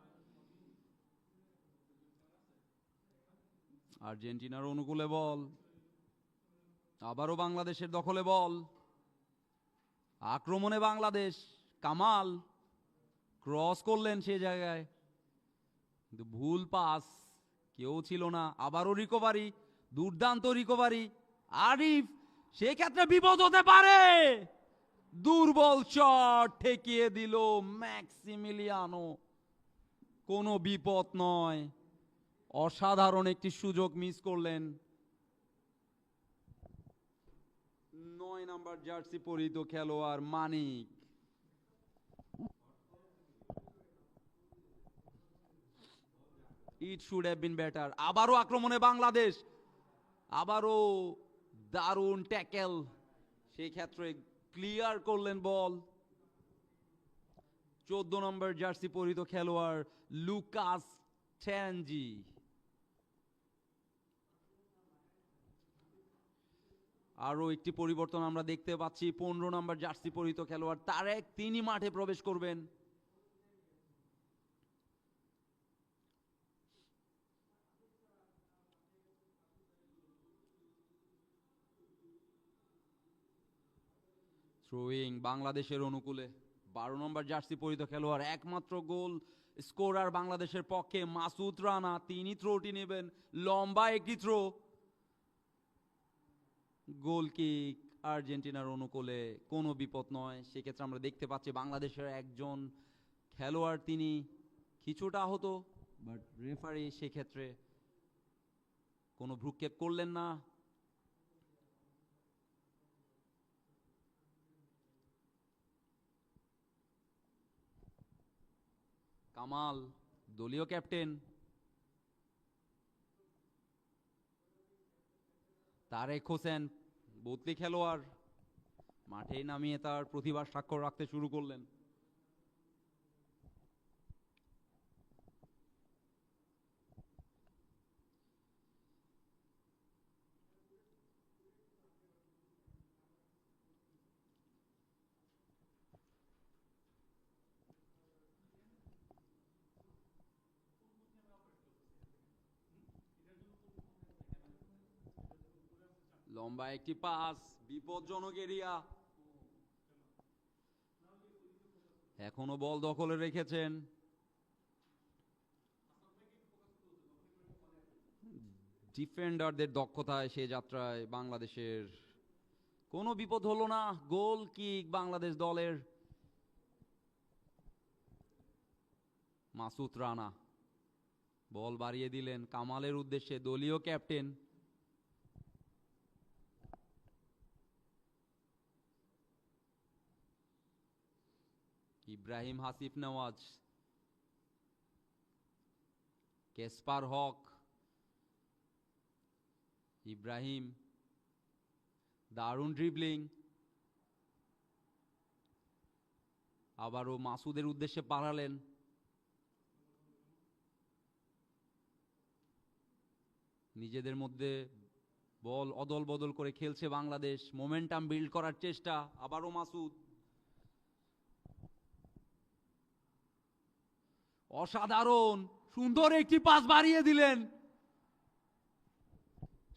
আর্জেন্টিনার অনুকূলে বল, আবারও বাংলাদেশের দখলে বল। আক্রমণে বাংলাদেশ। কামাল ক্রস করলেন সে জায়গায়, কিন্তু ভুল পাস, কেউ ছিল না। আবারও রিকভারি, দুর্দান্ত রিকভারি। আরিফ, সেক্ষেত্রে বিপদ হতে পারে। দুর্বল শট ঠেকিয়ে দিল ম্যাক্সিমিলিয়ানো। কোনো বিপদ নয়, অসাধারণ একটি সুযোগ মিস করলেন 9 নাম্বার জার্সি পরিহিত খেলোয়াড় Manik. It should have been better. আবারও আক্রমণে বাংলাদেশ, আবারও দারুণ ট্যাকেল, সেই ক্ষেত্রে ক্লিয়ার করলেন বল 14 নম্বর জার্সি পরিহিত খেলোয়াড় লুকাস ঠ্যানজি। আরও একটি পরিবর্তন আমরা দেখতে পাচ্ছি। 15 নম্বর জার্সি পরিহিত খেলোয়াড় তারেক, তিনি মাঠে প্রবেশ করবেন। থ্রোয়িং বাংলাদেশের অনুকূলে। 12 নম্বর জার্সি পরিহিত খেলোয়াড়, একমাত্র গোল স্কোরার বাংলাদেশের পক্ষে মাসুদ রানা, তিনি থ্রোটি নেবেন। লম্বা একটি থ্রো, গোল কিক আর্জেন্টিনার অনুকূলে, কোনো বিপদ নয়। সেক্ষেত্রে আমরা দেখতে পাচ্ছি বাংলাদেশের একজন খেলোয়াড় তিনি কিছুটা আহত, বাট রেফারি সেক্ষেত্রে কোনো ভ্রুক্ষেপ করলেন না। কামাল দলীয় ক্যাপ্টেন, তারেক হোসেন বদলি খেলোয়াড়, মাঠে নামিয়ে তার প্রতিভার স্বাক্ষর রাখতে শুরু করলেন। লম্বা একটি পাস, বিপজ্জনক এরিয়া। এখনো বল দখলে রেখেছেন। ডিফেন্ডারদের দক্ষতায় সে যাত্রায় বাংলাদেশের কোনো বিপদ হলো না। গোল কিক বাংলাদেশ দলের। মাসুদ রানা বল বাড়িয়ে দিলেন কামালের উদ্দেশ্যে, দলীয় ক্যাপ্টেন। ইব্রাহিম হাসিফ নওয়াজ, কেসপার হক, ইব্রাহিম, দারুণ ড্রিবলিং। আবারও মাসুদের উদ্দেশ্যে পাঠালেন। নিজেদের মধ্যে বল অদল বদল করে খেলছে বাংলাদেশ, মোমেন্টাম বিল্ড করার চেষ্টা। আবারও মাসুদ, অসাধারণ সুন্দর একটি পাস বাড়িয়ে দিলেন।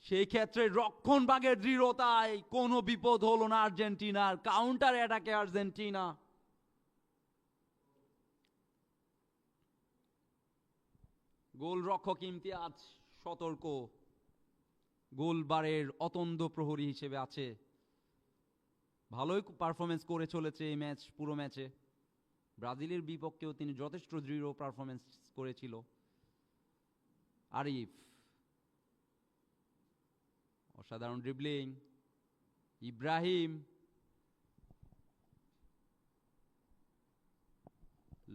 সেই ক্ষেত্রে রক্ষণ ভাগের দৃঢ়তায় কোনো বিপদ হলো না আর্জেন্টিনার। কাউন্টার অ্যাটাকে আর্জেন্টিনা। গোলরক্ষক ইমতিয়াজ সতর্ক, গোলবারের অতন্দ প্রহরী হিসেবে আছে। ভালোই পারফরমেন্স করে চলেছে এই ম্যাচ, পুরো ম্যাচে। ব্রাজিলের বিপক্ষেও তিনি যথেষ্ট দৃঢ় পারফরমেন্স করেছিল। আরিফ, অসাধারণ ড্রিবলিং। ইব্রাহিম,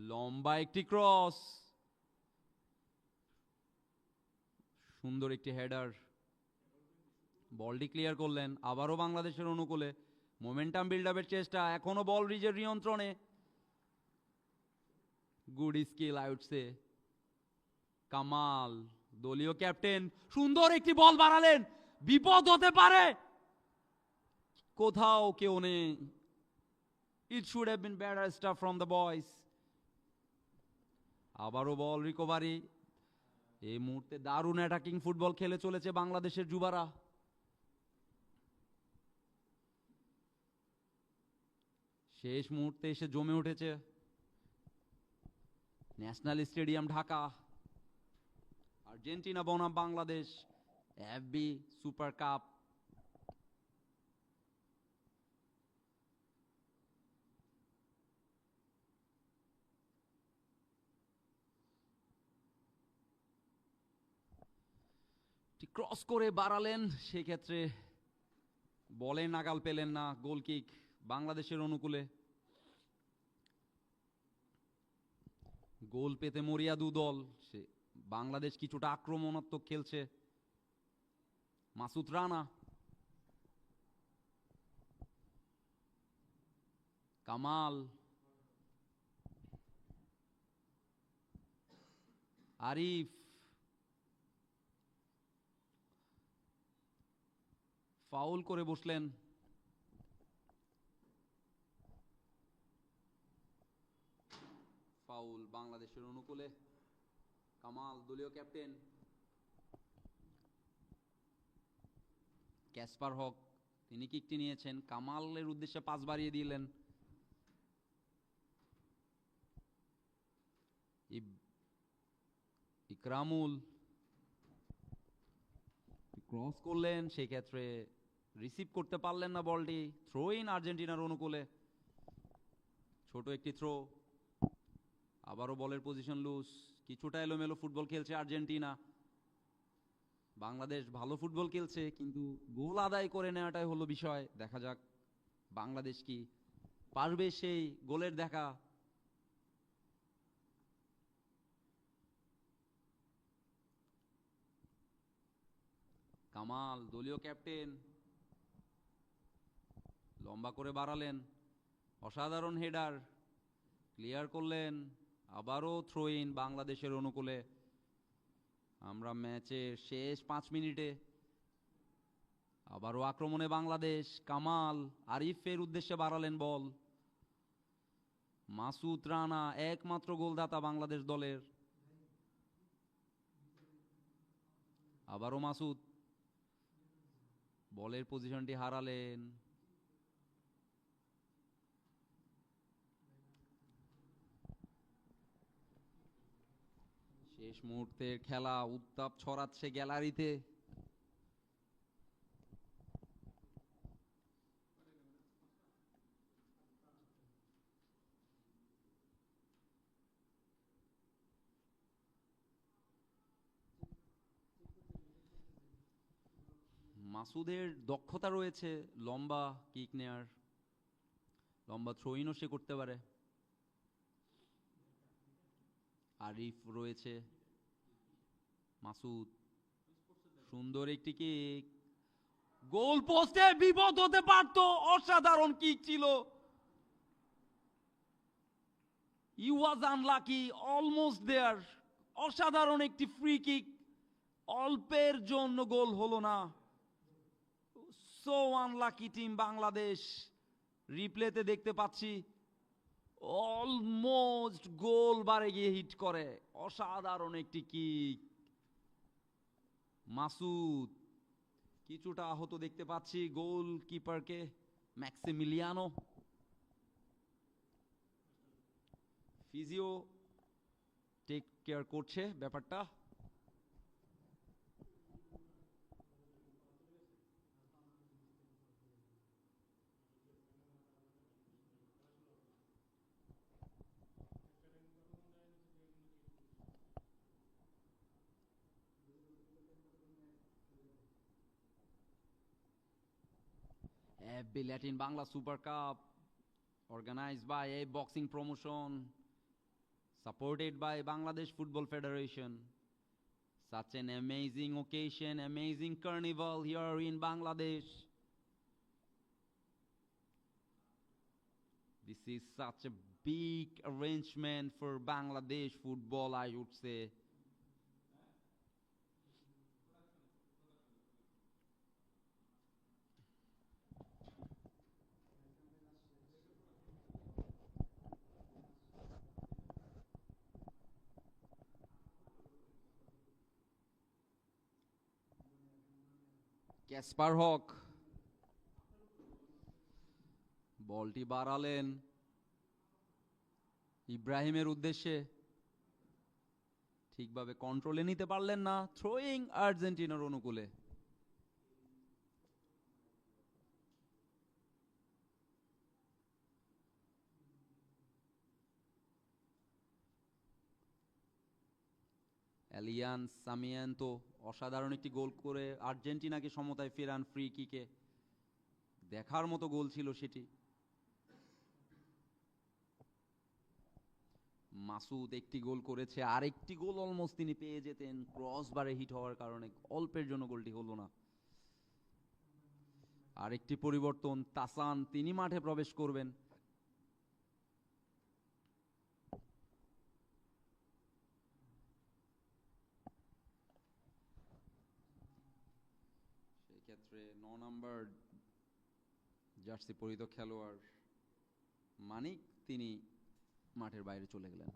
লম্বা একটি ক্রস, সুন্দর একটি হেডার। বলটি ক্লিয়ার করলেন। আবারও বাংলাদেশের অনুকূলে মোমেন্টাম বিল্ড আপের চেষ্টা। এখনো বল রিজের নিয়ন্ত্রণে। Good skill আউটসে। কামাল, দলীয় ক্যাপ্টেন, সুন্দর একটি বল বাড়ালেন। বিপদ হতে পারে, কোথাও কেউ নেই। ইট should have been better staff from the boys. আবারও বল রিকভারি। এই মুহূর্তে দারুণ অ্যাটাকিং ফুটবল খেলে চলেছে বাংলাদেশের যুবারা। শেষ মুহূর্তে এসে জমে উঠেছে ন্যাশনাল স্টেডিয়াম ঢাকা। আর্জেন্টিনা বনাম Bangladesh FB Super Cup. Cross করে বাড়ালেন, সেক্ষেত্রে বলে নাগাল পেলেন না। গোল কিক বাংলাদেশের অনুকূলে। গোল পেতে মরিয়া দু দল। সে বাংলাদেশ কিছুটা আক্রমণাত্মক খেলছে। মাসুদ রানা, কামাল, আরিফ, ফাউল করে বসলেন। ফাউল বাংলাদেশের অনুকূলে। কামাল, দলীয় ক্যাপ্টেন। ক্যাসপার হক, তিনি কিকটি নিয়েছেন। কামালের উদ্দেশ্যে পাস বাড়িয়ে দিলেন। ইকরামুল ক্রস করলেন, সেই ক্ষেত্রে রিসিভ করতে পারলেন না বলটি। থ্রো ইন আর্জেন্টিনার অনুকূলে। ছোট একটি থ্রো। আবারও বলের পজিশন লুজ। কিছুটা এলোমেলো ফুটবল খেলছে আর্জেন্টিনা। বাংলাদেশ ভালো ফুটবল খেলছে, কিন্তু গোল আদায় করে নেওয়াটাই হলো বিষয়। দেখা যাক বাংলাদেশ কি পারবে সেই গোলের দেখা। কামাল, দলীয় ক্যাপ্টেন, লম্বা করে বাড়ালেন। অসাধারণ হেডার, ক্লিয়ার করলেন। আবারও থ্রো ইন বাংলাদেশের অনুকূলে। আমরা ম্যাচের শেষ 5 মিনিটে। আবারও আক্রমণে বাংলাদেশ। কামাল, আরিফের উদ্দেশ্যে বাড়ালেন বল। মাসুদ রানা একমাত্র গোলদাতা বাংলাদেশ দলের। আবারও মাসুদ, বলের পজিশনটি হারালেন। শেষ মুহূর্তের খেলা, উত্তাপ ছড়াচ্ছে গ্যালারিতে। মাসুদের দক্ষতা রয়েছে লম্বা কিক নেয়ার, লম্বা থ্রোইনও সে করতে পারে। আরিফ রয়েছে, মাসুদ সুন্দর একটি কিক, গোল পোস্টে, বিপদ হতে পারত। অসাধারণ কিক ছিল। He was unlucky, almost there. অসাধারণ একটি ফ্রি কিক, অল্পের জন্য গোল হলো না। So unlucky team Bangladesh. রিপ্লেতে দেখতে পাচ্ছি অলমোস্ট গোল বারে গিয়ে হিট করে। অসাধারণ একটি কিক। মাসুদ কিছুটা আহত দেখতে পাচ্ছি, গোল কিপারকে ম্যাক্সিমিলিয়ানো। ফিজিও টেক কেয়ার করছে ব্যাপারটা। FB Latin Bangla Super Cup, organized by a boxing promotion, supported by Bangladesh Football Federation. Such an amazing occasion, amazing carnival here in Bangladesh. This is such a big arrangement for Bangladesh football, I would say. Casper হক বলটি বাড়ালেন ইব্রাহিমের উদ্দেশ্যে, ঠিকভাবে কন্ট্রোলে নিতে পারলেন না। থ্রোয়িং আর্জেন্টিনার অনুকূলে। এলিয়ান সামিয়ান্তো অসাধারণ একটি গোল করে আর্জেন্টিনাকে সমতায় ফেরান ফ্রি কিকে। দেখার মতো গোল ছিল সেটি। মাসুদ একটি গোল করেছে, আরেকটি গোল অলমোস্ট তিনি পেয়ে যেতেন, ক্রস বারে হিট হওয়ার কারণে অল্পের জন্য গোলটি হলো না। আরেকটি পরিবর্তন, তাসান তিনি মাঠে প্রবেশ করবেন। সেই ক্ষেত্রে ৯ নম্বর জার্সি পরিহিত খেলোয়াড় মানিক তিনি মাঠের বাইরে চলে গেলেন।